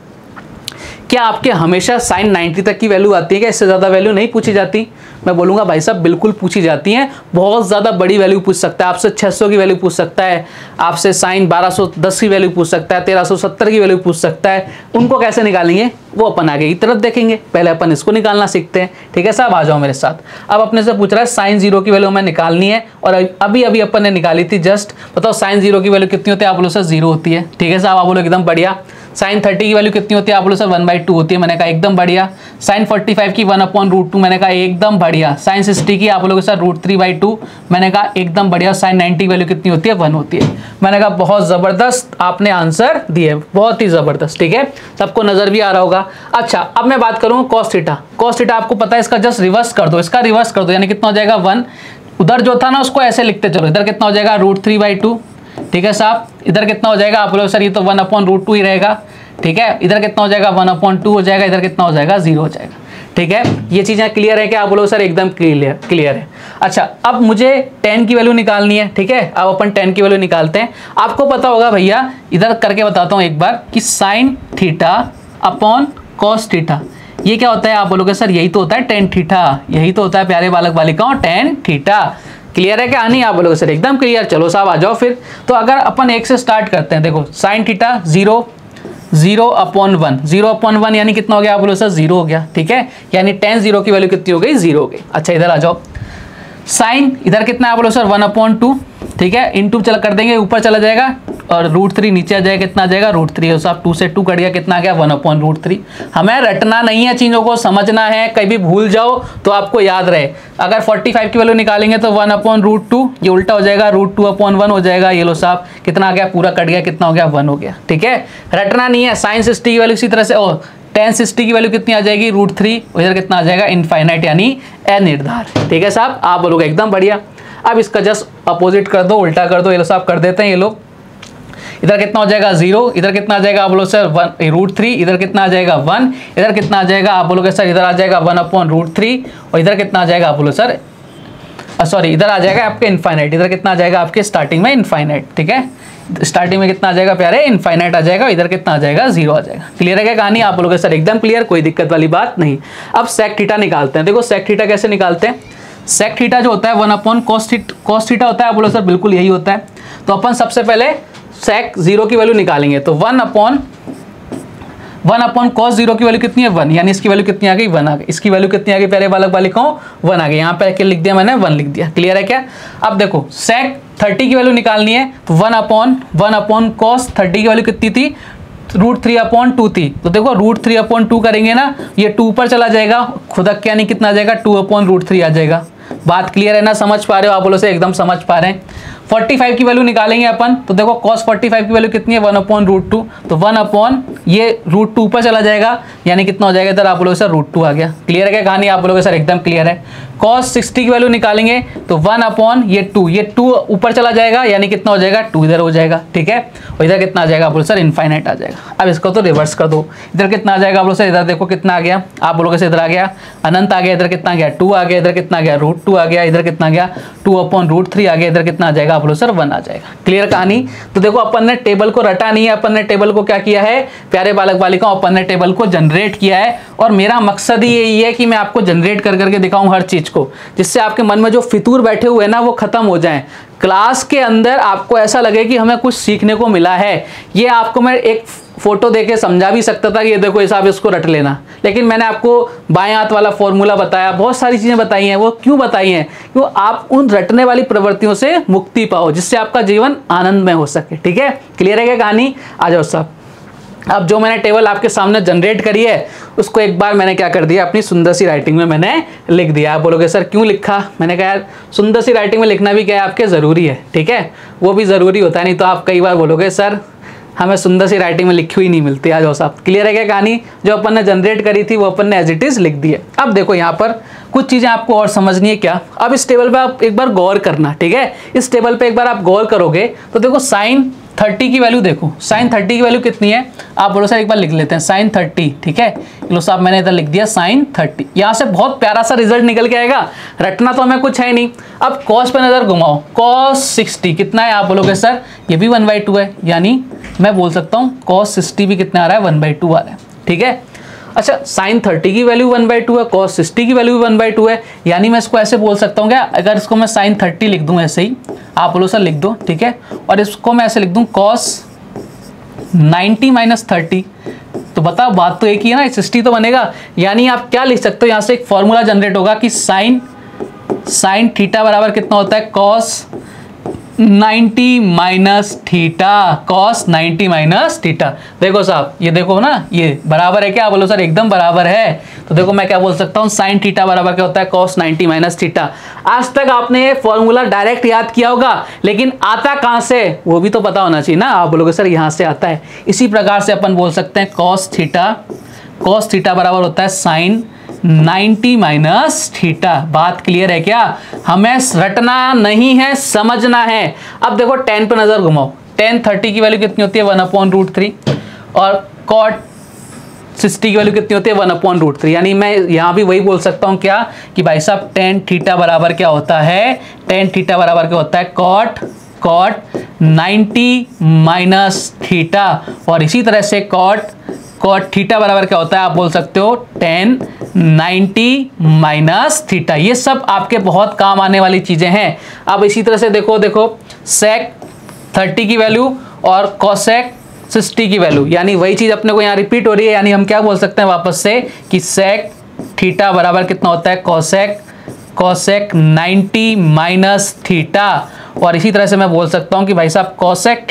क्या आपके हमेशा साइन 90 तक की वैल्यू आती है क्या, इससे ज़्यादा वैल्यू नहीं पूछी जाती? मैं बोलूँगा भाई साहब बिल्कुल पूछी जाती हैं, बहुत ज़्यादा बड़ी वैल्यू पूछ सकता है, आपसे 600 की वैल्यू पूछ सकता है, आपसे साइन 1210 की वैल्यू पूछ सकता है, 1370 की वैल्यू पूछ सकता है। उनको कैसे निकालेंगे वो अपन आगे की तरफ देखेंगे, पहले अपन इसको निकालना सीखते हैं। ठीक है साहब, आ जाओ मेरे साथ। अब अपने से पूछ रहा है साइन 0 की वैल्यू हमें निकालनी है, और अभी अभी अपन ने निकाली थी जस्ट। बताओ साइन 0 की वैल्यू कितनी होती है? आप बोलो सर 0 होती है। ठीक है साहब, आप बोलो एकदम बढ़िया। साइन 30 की वैल्यू कितनी होती है? आप बोलो सर 1/2 होती है। मैंने कहा एकदम बढ़िया। साइन 45 की 1/√2, मैंने कहा एकदम बढ़िया। साइन 60 की आप बोलोगे सर √3/2, मैंने कहा एकदम बढ़िया। साइन 90 की वैल्यू कितनी होती है? 1 होती है। मैंने कहा बहुत जबरदस्त आपने आंसर दिए, बहुत ही जबरदस्त। ठीक है, सबको नजर भी आ रहा होगा। अच्छा अब मैं बात करूँ कॉस थीटा। कॉस थीटा आपको पता है, इसका जस्ट रिवर्स कर दो, इसका रिवर्स कर दो, यानी कितना हो जाएगा 1। उधर जो था ना उसको ऐसे लिखते चलो, इधर कितना हो जाएगा √3/2। ठीक है साहब, इधर कितना हो जाएगा? आप बोलो सर ये तो 1/√2 ही रहेगा। ठीक है, इधर कितना हो जाएगा? 1/2 हो जाएगा, इधर कितना हो जाएगा? 0 हो जाएगा। ठीक है, ये चीजें क्लियर है क्या? आप बोलो सर एकदम क्लियर है। अच्छा अब मुझे 10 की वैल्यू निकालनी है। ठीक है, अब अपन 10 की वैल्यू निकालते हैं। आपको पता होगा भैया, इधर करके बताता हूं एक बार, कि sine theta upon cos theta ये क्या होता है? आप बोलोगे सर यही तो होता है tan थीटा, यही तो होता है प्यारे बालक बालिकाओं tan थीटा। क्लियर है क्या? नहीं आप बोलोगे सर एकदम क्लियर। चलो साहब आ जाओ फिर। तो अगर अपन 1 से स्टार्ट करते हैं, देखो साइन थीटा 0 0/1, 0/1 यानी कितना हो गया? आप बोलो सर 0 हो गया, ठीक है। यानी tan 0 की वैल्यू कितनी हो गई? 0 हो गई। अच्छा इधर आ जाओ, साइन इधर कितना है? आप बोलो सर 1/2, ठीक है। इनटू चला कर देंगे, ऊपर चला जाएगा और √3 नीचे आ जाएगा, कितना आ जाएगा? √3। साहब 2 से 2 कट गया, कितना आ गया? 1/√3। हमें रटना नहीं है, चीज़ों को समझना है, कभी भूल जाओ तो आपको याद रहे। अगर 45 की वैल्यू निकालेंगे तो 1/√2, ये उल्टा हो जाएगा, √2/1 हो जाएगा। ये लो साहब कितना आ गया? पूरा कट गया, कितना हो गया? 1 हो गया, ठीक है। रटना नहीं है। साइन 60 की वैल्यू इसी तरह से, tan 60 की वैल्यू कितनी आ जाएगी? √3। इधर कितना आ जाएगा? इनफाइनाइट यानी अनिर्धार, ठीक है साहब। आप बोलोगे एकदम बढ़िया। अब इसका जस्ट अपोजिट कर दो, उल्टा कर दो। ये लो साहब कर देते हैं ये लोग। इधर कितना हो जाएगा? 0। इधर कितना आ जाएगा? आप बोलो सर √3। इधर कितना आ जाएगा? 1। इधर कितना आ जाएगा? आप बोलोगे सर इधर आ जाएगा 1/√3। और इधर कितना आ जाएगा? आप बोलो सर सॉरी इधर आ जाएगा आपके इनफाइनाइट। इधर कितना आ जाएगा? आपके स्टार्टिंग में इनफाइनाइट, ठीक है। स्टार्टिंग में कितना आ जाएगा प्यारे? इनफाइनाइट आ जाएगा। इधर कितना आ जाएगा? 0 आ जाएगा। क्लियर है क्या कहानी? आप बोलोगे सर एकदम क्लियर, कोई दिक्कत वाली बात नहीं। अब सेक थीटा निकालते हैं। देखो सेक थीटा कैसे निकालते हैं? सेक थीटा जो होता है 1/cos थीटा होता है। आप बोलो सर बिल्कुल यही होता है। तो अपन सबसे पहले सेक 0 की वैल्यू निकालेंगे। तो 1/cos 0 की वैल्यू कितनी है? 1। यानी इसकी वैल्यू कितनी आ गई? 1 आ गई। इसकी वैल्यू कितनी आ गई प्यारे बालक बालिकाओं? 1 आ गई। यहाँ पे लिख दिया मैंने, 1 लिख दिया। क्लियर है क्या? अब देखो सेक 30 की वैल्यू निकालनी है। तो 1/cos 30 की वैल्यू कितनी थी? √3/2 थी। तो देखो √3/2 करेंगे ना, ये 2 पर चला जाएगा, खुदक यानी कितना आ जाएगा? 2/√3 आ जाएगा। बात क्लियर है ना? समझ पा रहे हो आप? बोलो से एकदम समझ पा रहे हैं। 45 की वैल्यू निकालेंगे अपन। तो देखो cos 45 की वैल्यू कितनी है? 1/√2। तो 1 ये √2 पर चला जाएगा, यानी कितना हो जाएगा? इधर आप बोलोगे सर √2 आ गया। क्लियर है क्या कहानी? आप बोलोगे सर एकदम क्लियर है। cos 60 की वैल्यू निकालेंगे तो 1/2, ये 2 ऊपर चला जाएगा, यानी कितना हो जाएगा? 2 इधर हो जाएगा, ठीक है। और इधर कितना आ जाएगा? आप बोलो सर इनफाइनाइट आ जाएगा। अब इसको तो रिवर्स कर दो। इधर कितना आ जाएगा? आप बोलो सर इधर देखो कितना आ गया? आप बोलोगे सर इधर आ गया अनंत आ गया। इधर कितना आ गया? 2 आ गया। इधर कितना आ गया? √2 आ गया। इधर कितना आ गया? 2/√3 आ गया। इधर कितना आ जाएगा? आप बोलो सर 1 आ जाएगा। क्लियर कहानी? तो देखो अपन ने टेबल को रटा नहीं है, अपन ने टेबल को क्या किया है प्यारे बालक बालिकाओं? अपन ने टेबल को जनरेट किया है। और मेरा मकसद ही यही है कि मैं आपको जनरेट कर करके दिखाऊं हर चीज को, जिससे आपके मन में जो फितूर बैठे हुए हैं ना वो खत्म हो जाएं। क्लास के अंदर आपको ऐसा लगे कि हमें कुछ सीखने को मिला है। ये आपको मैं एक फोटो देके समझा भी सकता था कि ये देखो हिसाब इसको रट लेना, लेकिन मैंने आपको बाएं हाथ वाला फॉर्मूला बताया, बहुत सारी चीजें बताई हैं। वो क्यों बताई हैं? क्यों आप उन रटने वाली प्रवृत्तियों से मुक्ति पाओ, जिससे आपका जीवन आनंदमय हो सके, ठीक है। क्लियर है क्या कहानी? आ जाओ साहब। अब जो मैंने टेबल आपके सामने जनरेट करी है उसको एक बार मैंने क्या कर दिया, अपनी सुंदर सी राइटिंग में मैंने लिख दिया। आप बोलोगे सर क्यों लिखा? मैंने कहा यार सुंदर सी राइटिंग में लिखना भी क्या है आपके ज़रूरी है, ठीक है, वो भी ज़रूरी होता है। नहीं तो आप कई बार बोलोगे सर हमें सुंदर सी राइटिंग में लिखी हुई नहीं मिलती। आ जाओ साहब। क्लियर है क्या कहानी? जो अपन ने जनरेट करी थी वो अपन ने एज इट इज़ लिख दी है। अब देखो यहाँ पर कुछ चीज़ें आपको और समझनी है क्या। अब इस टेबल पे आप एक बार गौर करना, ठीक है। इस टेबल पे एक बार आप गौर करोगे तो देखो साइन 30 की वैल्यू देखो, साइन 30 की वैल्यू कितनी है? आप बोलो सर एक बार लिख लेते हैं साइन 30, ठीक है। लो साहब मैंने इधर लिख दिया साइन 30। यहाँ से बहुत प्यारा सा रिजल्ट निकल के आएगा। रटना तो हमें कुछ है नहीं। अब कॉस पे नजर घुमाओ, कॉस 60 कितना है? आप बोलोगे सर ये भी 1/2 है, यानी मैं बोल सकता हूँ कॉस 60 भी कितना आ रहा है? 1/2 आ रहा है, ठीक है। अच्छा साइन 30 की वैल्यू 1/2 है, कॉस 60 की वैल्यू 1/2 है, यानी मैं इसको ऐसे बोल सकता हूँ क्या? अगर इसको मैं साइन 30 लिख दूँ ऐसे ही, आप बोलो सर लिख दो, ठीक है। और इसको मैं ऐसे लिख दूँ कॉस 90 - 30, तो बताओ बात तो एक ही है ना, 60 तो बनेगा। यानी आप क्या लिख सकते हो? यहाँ से एक फॉर्मूला जनरेट होगा कि साइन थीटा बराबर कितना होता है? Cos 90 - theta, cos 90 - theta. देखो साहब ये देखो ना, ये बराबर है क्या? बोलो सर एकदम बराबर है। तो देखो मैं क्या बोल सकता हूँ, साइन थीटा बराबर क्या होता है? Cos 90 - theta. आज तक आपने ये फॉर्मूला डायरेक्ट याद किया होगा, लेकिन आता कहाँ से वो भी तो पता होना चाहिए ना। आप बोलोगे सर यहाँ से आता है। इसी प्रकार से अपन बोल सकते हैं कॉस थीटा बराबर होता है साइन 90 - थीटा। बात क्लियर है क्या? हमें रटना नहीं है, समझना है। अब देखो tan पे नजर घुमाओ, tan 30 की वैल्यू कितनी होती है? 1/√3। और cot 60 की वैल्यू कितनी होती है? 1/√3। यानी मैं यहाँ भी वही बोल सकता हूँ क्या कि भाई साहब tan थीटा बराबर क्या होता है? tan थीटा बराबर क्या होता है? cot 90 - theta. और इसी तरह से cot कॉट थीटा बराबर क्या होता है, आप बोल सकते हो tan 90 माइनस थीटा। ये सब आपके बहुत काम आने वाली चीजें हैं। अब इसी तरह से देखो sec 30 की वैल्यू और cosec 60 की वैल्यू, यानी वही चीज अपने को यहाँ रिपीट हो रही है। यानी हम क्या बोल सकते हैं वापस से कि sec थीटा बराबर कितना होता है, cosec 90 माइनस थीटा। और इसी तरह से मैं बोल सकता हूं कि भाई साहब cosec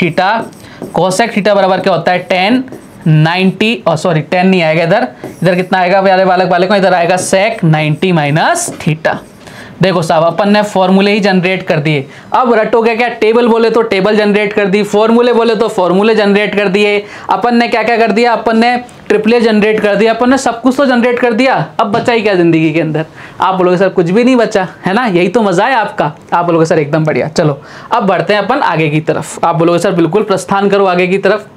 थीटा बराबर क्या होता है, tan 90 और सॉरी 10 नहीं आएगा इधर कितना आएगा प्यारे बालक को, इधर आएगा sec 90 माइनस थीटा। देखो साहब अपन ने फॉर्मूले ही जनरेट कर दिए। अब रटोगे क्या, टेबल बोले तो टेबल जनरेट कर दी, फॉर्मूले बोले तो फॉर्मूले जनरेट कर दिए। अपन ने क्या क्या कर दिया, अपन ने ट्रिपले जनरेट कर दिया, अपन ने सब कुछ तो जनरेट कर दिया। अब बचा ही क्या जिंदगी के अंदर, आप बोलोगे सर कुछ भी नहीं बचा है ना, यही तो मजा है आपका। आप बोलोगे सर एकदम बढ़िया। चलो अब बढ़ते हैं अपन आगे की तरफ। आप बोलोगे सर बिल्कुल प्रस्थान करो आगे की तरफ।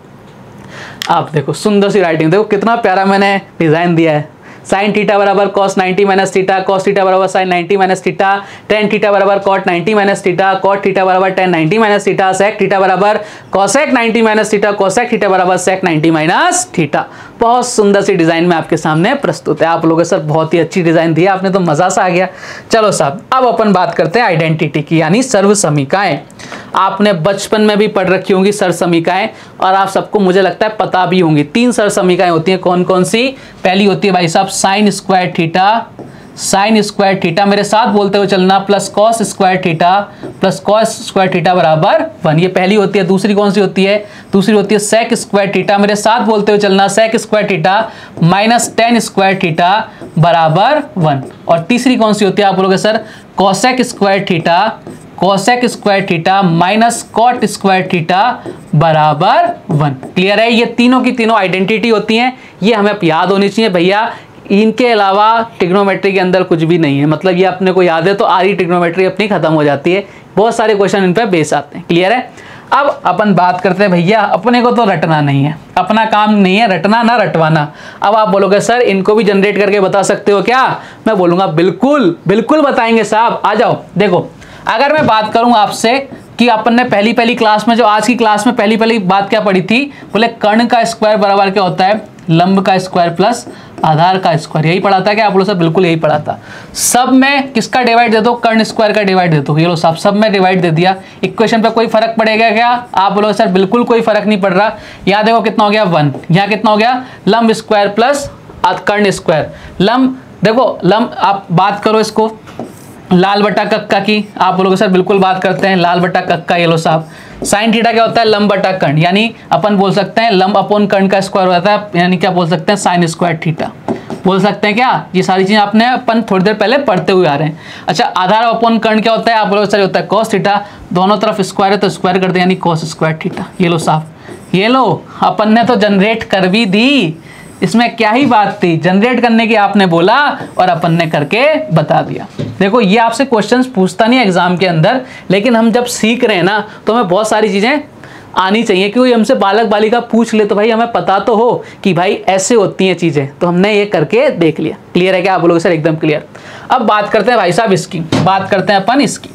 आप देखो सुंदर सी राइटिंग, देखो कितना प्यारा मैंने डिजाइन दिया है। साइन थीटा बराबर cos 90 minus theta, cos theta बराबर sine 90 minus theta, tan theta बराबर cot 90 minus theta, cot theta बराबर tan 90 minus theta, sec theta बराबर cosec 90 minus theta, cosec theta बराबर sec 90 माइनस थीटा। बहुत सुंदर सी डिजाइन में आपके सामने प्रस्तुत है। आप लोगों सर बहुत ही अच्छी डिजाइन दी है आपने, तो मजा सा आ गया। चलो साहब अब अपन बात करते हैं आइडेंटिटी की, यानी सर्वसमीकाएं। आपने बचपन में भी पढ़ रखी होंगी सर्वसमीकाएं, और आप सबको मुझे लगता है पता भी होंगी। 3 सर्वसमीकाएं होती हैं, कौन कौन सी। पहली होती है भाई साहब साइन स्क्वायर थीटा, मेरे साथ बोलते हुए चलना, प्लस कॉस स्क्वायर थीटा बराबर 1, ये पहली होती है। दूसरी कौन सी होती है, दूसरी होती है सेक स्क्वायर थीटा, मेरे साथ बोलते हुए चलना, sec square theta minus tan square theta बराबर 1। और तीसरी कौन सी होती है, आप बोलोगे sir cosec square theta minus cot square theta बराबर 1। क्लियर है, ये तीनों की तीनों आइडेंटिटी होती हैं, ये हमें याद होनी चाहिए भैया। इनके अलावा ट्रिग्नोमेट्री के अंदर कुछ भी नहीं है, मतलब ये अपने को याद है तो आरी ट्रिग्नोमेट्री अपनी खत्म हो जाती है। बहुत सारे क्वेश्चन इन पे बेस आते हैं। क्लियर है। अब अपन बात करते हैं भैया, अपने को तो रटना नहीं है, अपना काम नहीं है रटना ना रटवाना। अब आप बोलोगे सर इनको भी जनरेट करके बता सकते हो क्या, मैं बोलूंगा बिल्कुल बिल्कुल बताएंगे साहब, आ जाओ। देखो अगर मैं बात करूं आपसे कि अपन ने पहली क्लास में, जो आज की क्लास में पहली बात क्या पढ़ी थी, बोले कर्ण का स्क्वायर बराबर क्या होता है, लंब का स्क्वायर प्लस आधार का स्क्वायर। यही पढ़ा था क्या आप लोग सब, बिल्कुल यही पढ़ा था। सब में किसका डिवाइड दे दो, कर्ण स्क्वायर का डिवाइड दे दो। ये लो साहब सब में डिवाइड दे दिया। इक्वेशन पे कोई फर्क पड़ेगा क्या, आप बोलोगे सर बिल्कुल कोई फर्क नहीं पड़ रहा। यहाँ देखो कितना हो गया 1, यहाँ कितना हो गया लंब स्क्वायर प्लस कर्ण स्क्वायर। लंब देखो लंब, आप बात करो इसको लाल बटा कक्का की, आप बोलोगे सर बिल्कुल बात करते हैं लाल बटा कक्का। ये लो साहब साइन थीटा क्या होता है, लंब बटा कर्ण, यानी अपन बोल सकते हैं लंब अपॉन कर्ण का स्क्वायर होता है, यानी क्या बोल सकते हैं साइन स्क्वायर थीटा बोल सकते हैं क्या। ये सारी चीजें आपने अपन थोड़ी देर पहले पढ़ते हुए आ रहे हैं। अच्छा आधार अपॉन कर्ण क्या होता है, आप बोलोगे सर होता है कॉस थीटा, दोनों तरफ स्क्वायर है तो स्क्वायर कर दे यानी कॉस स्क्वायर थीटा। ये लो साहब, ये लो अपन ने तो जनरेट कर भी दी, इसमें क्या ही बात थी, जनरेट करने की आपने बोला और अपन ने करके बता दिया। देखो ये आपसे क्वेश्चंस पूछता नहीं एग्जाम के अंदर, लेकिन हम जब सीख रहे हैं ना तो हमें बहुत सारी चीजें आनी चाहिए, क्योंकि हमसे बालक बालिका पूछ ले तो भाई हमें पता तो हो कि भाई ऐसे होती हैं चीजें, तो हमने ये करके देख लिया। क्लियर है क्या, आप बोलोगे सर एकदम क्लियर। अब बात करते हैं भाई साहब इसकी, बात करते हैं अपन इसकी।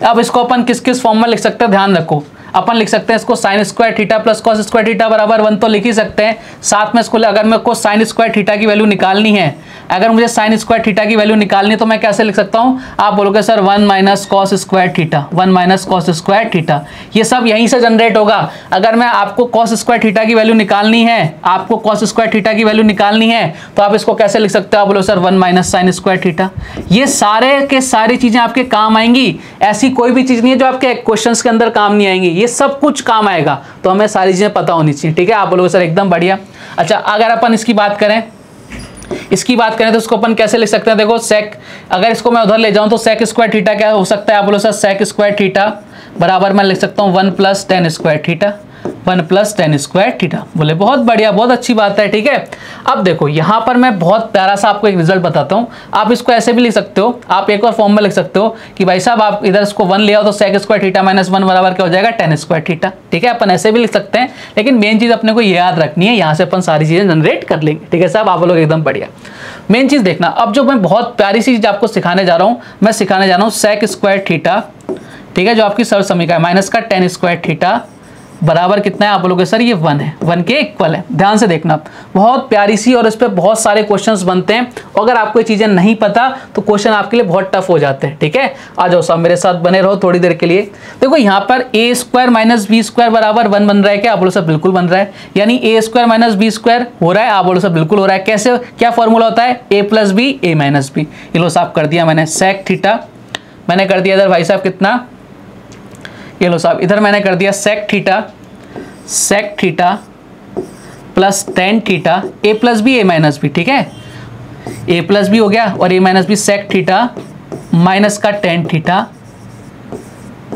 अब इसको अपन किस किस फॉर्म में लिख सकते हैं, ध्यान रखो। अपन लिख सकते हैं इसको sine square theta plus cos square theta बराबर 1 तो लिख ही सकते हैं। साथ में इसको अगर मेरे को साइन स्क्वायर थीटा की वैल्यू निकालनी है, अगर मुझे साइन स्क्वायर थीटा की वैल्यू निकालनी है तो मैं कैसे लिख सकता हूं, आप बोलोगे sir 1 minus cos square theta, 1 minus cos square theta. ये सब यहीं से जनरेट होगा। अगर मैं आपको कॉस स्क्वायर थीटा की वैल्यू निकालनी है, आपको कॉस स्क्वायर थीटा की वैल्यू निकालनी है तो आप इसको कैसे लिख सकते हो, आप बोलो sir 1 minus sine square theta. ये सारे के सारी चीजें आपके काम आएंगी, ऐसी कोई भी चीज नहीं है जो आपके क्वेश्चंस के अंदर काम नहीं आएंगी, ये सब कुछ काम आएगा। तो हमें सारी चीजें पता होनी चाहिए, ठीक है। आप बोलोगे सर एकदम बढ़िया। अच्छा अगर अपन इसकी बात करें तो इसको अपन कैसे लिख सकते हैं, देखो सेक, अगर इसको मैं उधर ले जाऊं तो सेक स्क्वायर थीटा क्या हो सकता है, आप बोलो सर सेक स्क्वायर थीटा बराबर मैं लिख सकता हूं 1 plus ten square theta, 1 plus ten square theta. बोले बहुत बढ़िया, बहुत अच्छी बात है, ठीक है। अब देखो यहाँ पर मैं बहुत प्यारा सा आपको एक रिजल्ट बताता हूँ। आप इसको ऐसे भी लिख सकते हो, आप एक और फॉर्म में लिख सकते हो कि भाई साहब आप इधर इसको 1 ले आओ तो सेक स्क्वायर थीटा माइनस 1 बराबर क्या हो जाएगा, टेन स्क्वायर थीटा, ठीक है। अपन ऐसे भी लिख सकते हैं, लेकिन मेन चीज अपने को याद रखनी है, यहाँ से अपन सारी चीजें जनरेट कर लेंगे, ठीक है साहब। आप लोग एकदम बढ़िया। मेन चीज देखना, अब जो मैं बहुत प्यारी सी चीज आपको सिखाने जा रहा हूँ, मैं सिखाने जा रहा हूँ सेक स्क्वायर थीटा, ठीक है, जो आपकी सर्व समीकरण माइनस का टेन स्क्वायर थीटा बराबर कितना है, आप बोलोगे सर ये 1 है, 1 के इक्वल है। ध्यान से देखना, बहुत प्यारी सी और इस पे बहुत सारे क्वेश्चंस बनते हैं। अगर आपको ये चीजें नहीं पता तो क्वेश्चन आपके लिए बहुत टफ हो जाते हैं। ठीक है, आ जाओ साहब मेरे साथ बने रहो थोड़ी देर के लिए। देखो यहाँ पर a² - b² बराबर 1 बन रहा है क्या, आप बोलो सर बिल्कुल बन रहा है। यानी a² - b² हो रहा है, आप बोलो सर बिल्कुल हो रहा है। कैसे, क्या फॉर्मूला होता है, a + b a - b। ये लो साहब कर दिया मैंने sec थीटा, मैंने कर दिया इधर भाई साहब कितना, ये लो साहब इधर मैंने कर दिया sec theta plus tan theta a + b a - b। ठीक है, a + b हो गया और a - b sec theta minus का tan थीटा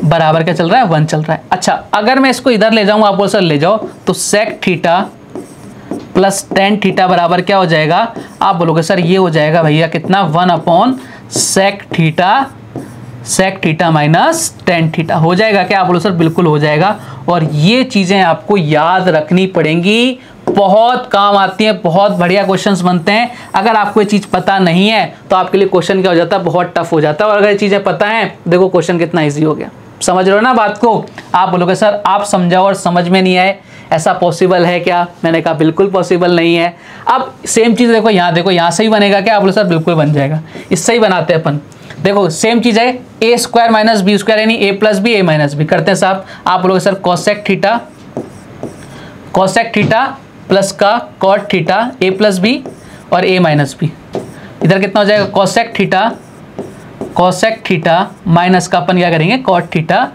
बराबर क्या चल रहा है, 1 चल रहा है। अच्छा, अगर मैं इसको इधर ले जाऊं, आप बोलो सर ले जाओ, तो sec theta plus tan theta बराबर क्या हो जाएगा, आप बोलोगे सर ये हो जाएगा भैया कितना, 1/sec theta minus tan theta हो जाएगा क्या, आप बोलो सर बिल्कुल हो जाएगा। और ये चीजें आपको याद रखनी पड़ेंगी, बहुत काम आती हैं, बहुत बढ़िया क्वेश्चंस बनते हैं। अगर आपको ये चीज पता नहीं है तो आपके लिए क्वेश्चन क्या हो जाता है, बहुत टफ हो जाता है। और अगर ये चीजें पता है, देखो क्वेश्चन कितना इजी हो गया। समझ रहे हो ना बात को। आप बोलोगे सर आप समझाओ और समझ में नहीं आए, ऐसा पॉसिबल है क्या, मैंने कहा बिल्कुल पॉसिबल नहीं है। अब सेम चीज देखो यहाँ, यहाँ से ही बनेगा क्या, आप बोलो सर बिल्कुल बन जाएगा, इससे ही बनाते हैं अपन। देखो सेम चीज है, a² - b² यानी a + b a - b करते हैं साहब। आप बोलोगे सर cosec थीटा प्लस का cot थीटा a + b और a - b। इधर कितना हो जाएगा, cosec थीटा माइनस का अपन क्या करेंगे, cot थीटा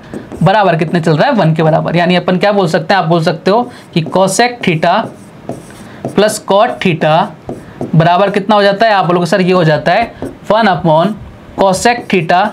बराबर कितने चल रहा है, 1 के बराबर। यानी अपन क्या बोल सकते हैं, आप बोल सकते हो कि cosec theta plus cot theta बराबर कितना हो जाता है, आप बोलोगे सर ये हो जाता है 1/cosec थीटा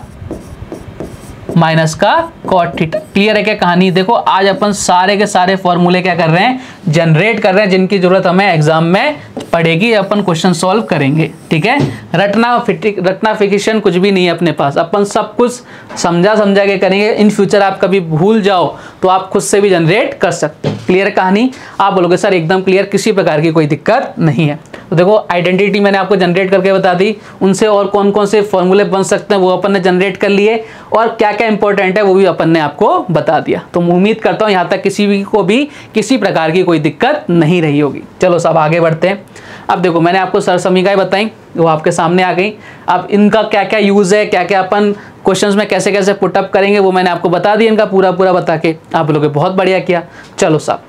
माइनस का cot थीटा। क्लियर है क्या कहानी। देखो आज अपन सारे के सारे फॉर्मूले क्या कर रहे हैं, जनरेट कर रहे हैं, जिनकी जरूरत हमें एग्जाम में पड़ेगी, अपन क्वेश्चन सॉल्व करेंगे। ठीक है, रटना फिक्शन कुछ भी नहीं है अपने पास, अपन सब कुछ समझा के करेंगे। इन फ्यूचर आप कभी भूल जाओ तो आप खुद से भी जनरेट कर सकते हैं। क्लियर कहानी, आप बोलोगे सर एकदम क्लियर, किसी प्रकार की कोई दिक्कत नहीं है। तो देखो आइडेंटिटी मैंने आपको जनरेट करके बता दी, उनसे और कौन कौन से फॉर्मूले बन सकते हैं वो अपन ने जनरेट कर लिए, और क्या क्या इंपॉर्टेंट है वो भी अपन ने आपको बता दिया। तो उम्मीद करता हूँ यहाँ तक किसी को भी किसी प्रकार की कोई दिक्कत नहीं रही होगी। चलो सब आगे बढ़ते हैं। अब देखो मैंने आपको सरसमीकाएं बताई, वो आपके सामने आ गई। अब इनका क्या क्या यूज है, क्या क्या अपन क्वेश्चंस में कैसे कैसे पुटअप करेंगे वो मैंने आपको बता दिया, इनका पूरा बता के। आप लोगों ने बहुत बढ़िया किया। चलो साहब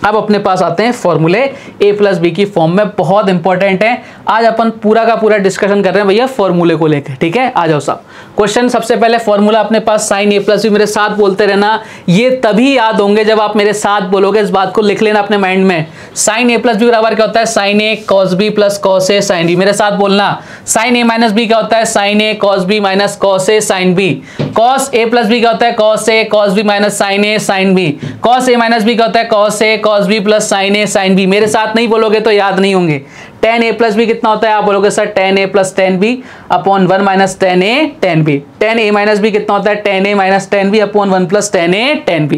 अब अपने पास आते हैं फॉर्मूले a + b की फॉर्म में, बहुत इंपॉर्टेंट है। आज अपन पूरा का पूरा डिस्कशन कर रहे हैं भैया फॉर्मूले को लेकर। ठीक है, आ जाओ साहब। क्वेश्चन सबसे पहले फॉर्मूला अपने पास sin a + b, मेरे साथ बोलते रहना, ये तभी याद होंगे जब आप मेरे साथ बोलोगे। इस बात को लिख लेना अपने माइंड में। sin a + b बराबर क्या होता है, sin a cos b + cos a sin b। मेरे साथ बोलना, sin a - b क्या होता है, sin a cos b - cos a sin b। cos a + b क्या होता है, cos a cos b - sin a sin b। cos a - b क्या होता है, cos a cos b + sin a sin b। मेरे साथ नहीं बोलोगे तो याद नहीं होंगे। tan a + b कितना होता है, आप बोलोगे sir tan a + tan b / 1 - tan a tan b। tan a - b कितना होता है, tan a - tan b / 1 + tan a tan b।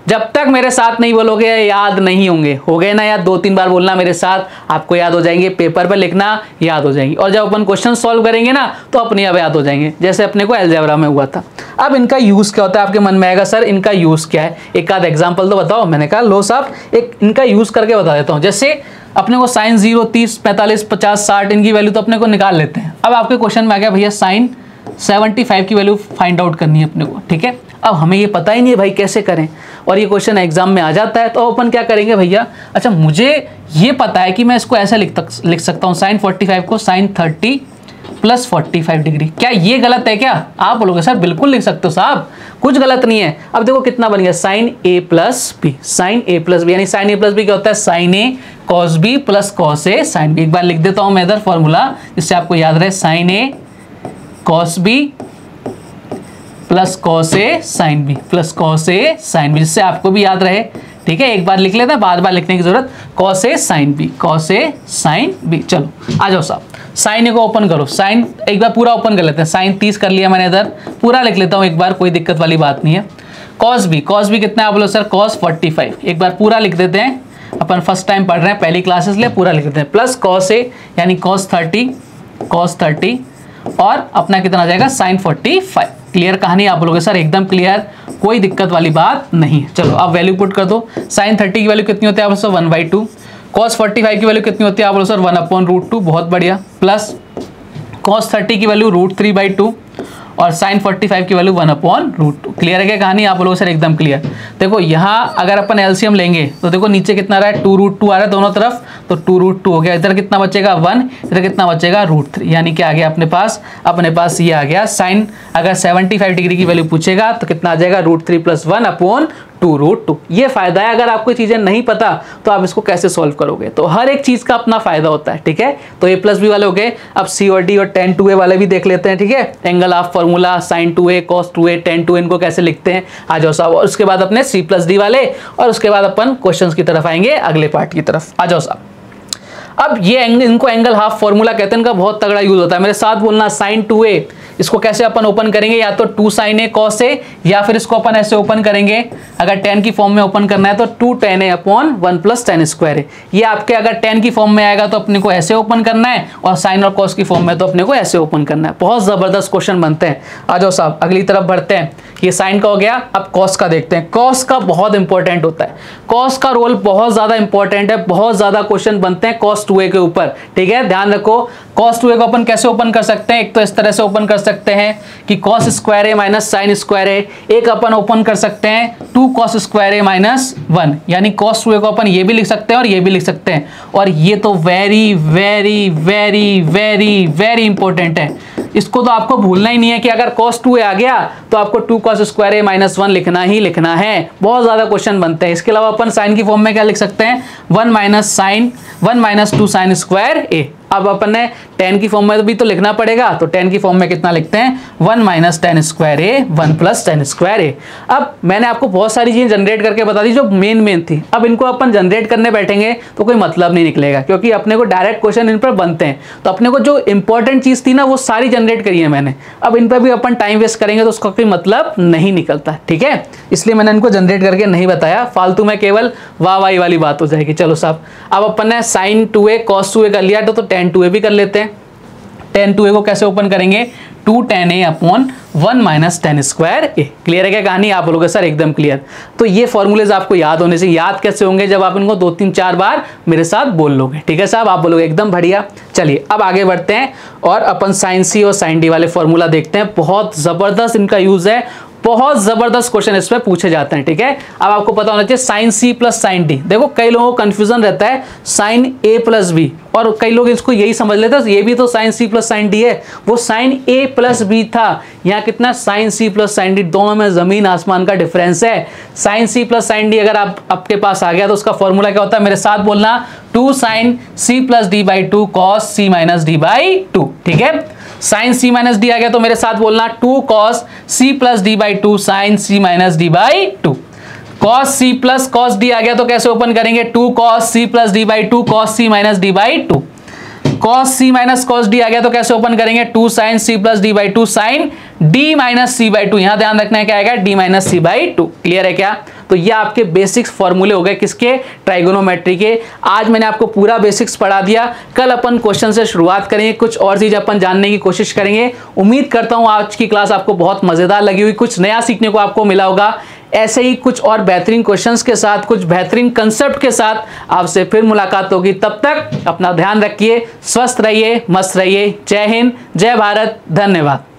जब तक मेरे साथ नहीं बोलोगे याद नहीं होंगे। हो गए ना याद, 2-3 बार बोलना मेरे साथ, आपको याद हो जाएंगे। पेपर पर लिखना, याद हो जाएंगे। और जब अपन क्वेश्चन सॉल्व करेंगे ना तो अपने आप याद हो जाएंगे, जैसे अपने को अलजेब्रा में हुआ था। अब इनका यूज क्या होता है, आपके मन में आएगा सर इनका यूज क्या है, एक आध एग्जाम्पल तो बताओ। मैंने कहा लो साहब एक इनका यूज करके बता देता हूँ। जैसे अपने को sin 0, 30, 45, 50, 60 इनकी वैल्यू तो अपने को निकाल लेते हैं। अब आपके क्वेश्चन में आ गया भैया sin 75 की वैल्यू फाइंड आउट करनी है अपने को। ठीक है, अब हमें ये पता ही नहीं है भाई कैसे करें, और ये क्वेश्चन एग्जाम में आ जाता है तो अपन क्या करेंगे भैया, अच्छा मुझे ये पता है कि मैं इसको ऐसे लिख सकता हूँ, sin 45 को sin 30 + 45 डिग्री। क्या ये गलत है क्या, आप बोलोगे सर बिल्कुल लिख सकते हो साहब, कुछ गलत नहीं है। अब देखो कितना बन गया, sin a + b, sin a + b यानी sin a + b क्या होता है, sin a cos b + cos a sin b। एक बार लिख देता हूँ मैं इधर फॉर्मूला, जिससे आपको याद रहे, sin a cos b + cos a sin b + cos a sin b, जिससे आपको भी याद रहे। ठीक है, एक बार लिख लेते हैं, बार बार लिखने की जरूरत, cos a sin b, cos a sin b। चलो आ जाओ साहब, साइन को ओपन करो, साइन एक बार पूरा ओपन कर लेते हैं। साइन 30 कर लिया मैंने, इधर पूरा लिख लेता हूँ एक बार, कोई दिक्कत वाली बात नहीं है। cos b कितना है, आप बोलो सर cos 45, एक बार पूरा लिख देते हैं। अपन फर्स्ट टाइम पढ़ रहे हैं, पहली क्लासेस ले, पूरा लिख देते हैं। प्लस cos a यानी cos 30 और अपना कितना आ जाएगा sin 45। क्लियर कहानी? आप बोलोगे सर एकदम क्लियर, कोई दिक्कत वाली बात नहीं। चलो अब वैल्यू पुट कर दो। sin 30 की वैल्यू कितनी होती है आप बोलो सर 1/2। cos 45 की वैल्यू कितनी होती है आप बोलो सर 1/√2, बहुत बढ़िया। प्लस cos 30 की वैल्यू √3/2 और sin 45 की वैल्यू 1/√2। क्लियर है क्या कहानी? आप लोगों सर एकदम क्लियर। देखो यहाँ अगर अपन एलसीएम लेंगे तो देखो नीचे कितना आ रहा है 2√2 आ रहा है दोनों तरफ, तो 2√2 हो गया। इधर कितना बचेगा 1, इधर कितना बचेगा √3, यानी कि आ गया अपने पास ये आ गया साइन। अगर 75 डिग्री की वैल्यू पूछेगा तो कितना आ जाएगा √3 + 1/2√2। ये फायदा है, अगर आपको चीजें नहीं पता तो आप इसको कैसे सॉल्व करोगे। तो हर एक चीज का अपना फायदा होता है, ठीक है। तो a+b वाले हो गए। अब c और d और tan 2a वाले भी देख लेते हैं, ठीक है। Angle of formula sin 2a cos 2a tan 2a इनको कैसे लिखते हैं आ जाओ साहब। और उसके बाद अपने c+d वाले, और उसके बाद अपन क्वेश्चंस की तरफ आएंगे, अगले पार्ट की तरफ आ जाओ साहब। अब ये इनको एंगल हाफ फॉर्मूला कहते हैं, इनका बहुत तगड़ा यूज होता है। मेरे साथ बोलना sin 2a, इसको कैसे अपन ओपन करेंगे, या तो 2 sin a cos a, या फिर इसको अपन ऐसे ओपन करेंगे। अगर tan की फॉर्म में ओपन करना है तो 2 tan a / 1 + tan square a। ये आपके अगर tan की फॉर्म में आएगा तो अपने को ऐसे ओपन करना है, और sin और cos की फॉर्म में तो अपने को ऐसे ओपन करना है। बहुत जबरदस्त क्वेश्चन बनते हैं। आ जाओ साहब अगली तरफ बढ़ते हैं। ये sin का हो गया, अब cos का देखते हैं। cos का बहुत इंपॉर्टेंट होता है, cos का रोल बहुत ज्यादा इंपॉर्टेंट है, बहुत ज्यादा क्वेश्चन बनते हैं cos 2a के ऊपर, ठीक है। ध्यान रखो cos 2a को अपन कैसे ओपन कर सकते हैं, एक तो इस तरह से ओपन कर सकते हैं कि cos square a minus sin square a। एक अपन ओपन कर सकते हैं 2 cos स्क्वायर a माइनस 1, यानी cos 2a को अपन ये भी लिख सकते हैं और ये भी लिख सकते हैं। और ये तो very very very very very important है, इसको तो आपको भूलना ही नहीं है कि अगर cos 2a आ गया तो आपको 2 cos स्क्वायर a माइनस 1 लिखना ही लिखना है। बहुत ज्यादा क्वेश्चन बनते हैं। इसके अलावा अपन sin की फॉर्म में क्या लिख सकते हैं, 1 - 2 sin स्क्वायर a। अब अपन ने tan की फॉर्म में भी तो लिखना पड़ेगा, तो tan की फॉर्म में कितना लिखते हैं 1 - tan square a 1 + tan square a। अब मैंने आपको बहुत सारी चीजें जनरेट करके बता दी जो मेन थी। अब इनको अपन जनरेट करने बैठेंगे तो कोई मतलब नहीं निकलेगा, क्योंकि अपने को डायरेक्ट क्वेश्चन इन पर बनते हैं। तो अपने को जो इंपॉर्टेंट चीज थी ना वो सारी जनरेट करी है मैंने। अब इन पर भी अपन टाइम वेस्ट करेंगे तो उसका कोई मतलब नहीं निकलता, ठीक है। इसलिए मैंने इनको जनरेट करके नहीं बताया, फालतू में केवल वाह वाही वाली बात हो जाएगी। चलो साहब अब अपन ने sin 2a cos 2a कर लिया, तो tan 2a भी कर लेते हैं। tan 2a को कैसे ओपन करेंगे, 2 tan a / 1 - tan square a। Clear है क्या कहानी? आप बोलोगे सर एकदम क्लियर। तो ये फॉर्मूलेज आपको याद होने से, याद कैसे होंगे, जब आप इनको 2-3-4 बार मेरे साथ बोल लोगे, ठीक है साहब। आप बोलोगे एकदम बढ़िया। चलिए अब आगे बढ़ते हैं और अपन sin c और sin d वाले फॉर्मूला देखते हैं। बहुत जबरदस्त इनका यूज है, बहुत जबरदस्त क्वेश्चन इसमें पूछे जाते हैं, ठीक है। अब आपको पता होना चाहिए sin c + sin d। देखो कई लोगों को कंफ्यूजन रहता है sin a + b, और कई लोग इसको यही समझ लेते हैं ये भी तो sin c + sin d है। वो sin a + b था, यहाँ कितना sin c + sin d, दोनों में जमीन आसमान का डिफरेंस है। sin c + sin d अगर आपके पास आ गया तो उसका फॉर्मूला क्या होता है, मेरे साथ बोलना 2 sin c + d/2 cos c - d/2, ठीक है। sin c - d आ गया तो मेरे साथ बोलना 2 cos c + d/2 sin c - d/2। cos c + cos d आ गया तो कैसे ओपन करेंगे, 2 cos c + d/2 cos c - d/2। cos c - cos d आ गया तो कैसे ओपन करेंगे, 2 sin c + d/2 sin d - c/2। यहां ध्यान रखना है क्या आएगा, d - c/2। क्लियर है क्या? तो ये आपके बेसिक्स फॉर्मूले हो गए किसके, ट्राइगोनोमेट्री के। आज मैंने आपको पूरा बेसिक्स पढ़ा दिया। कल अपन क्वेश्चन से शुरुआत करेंगे, कुछ और चीज अपन जानने की कोशिश करेंगे। उम्मीद करता हूं आज की क्लास आपको बहुत मजेदार लगी हुई, कुछ नया सीखने को आपको मिला होगा। ऐसे ही कुछ और बेहतरीन क्वेश्चंस के साथ, कुछ बेहतरीन कंसेप्ट के साथ आपसे फिर मुलाकात होगी। तब तक अपना ध्यान रखिए, स्वस्थ रहिए, मस्त रहिए। जय हिंद, जय भारत, धन्यवाद।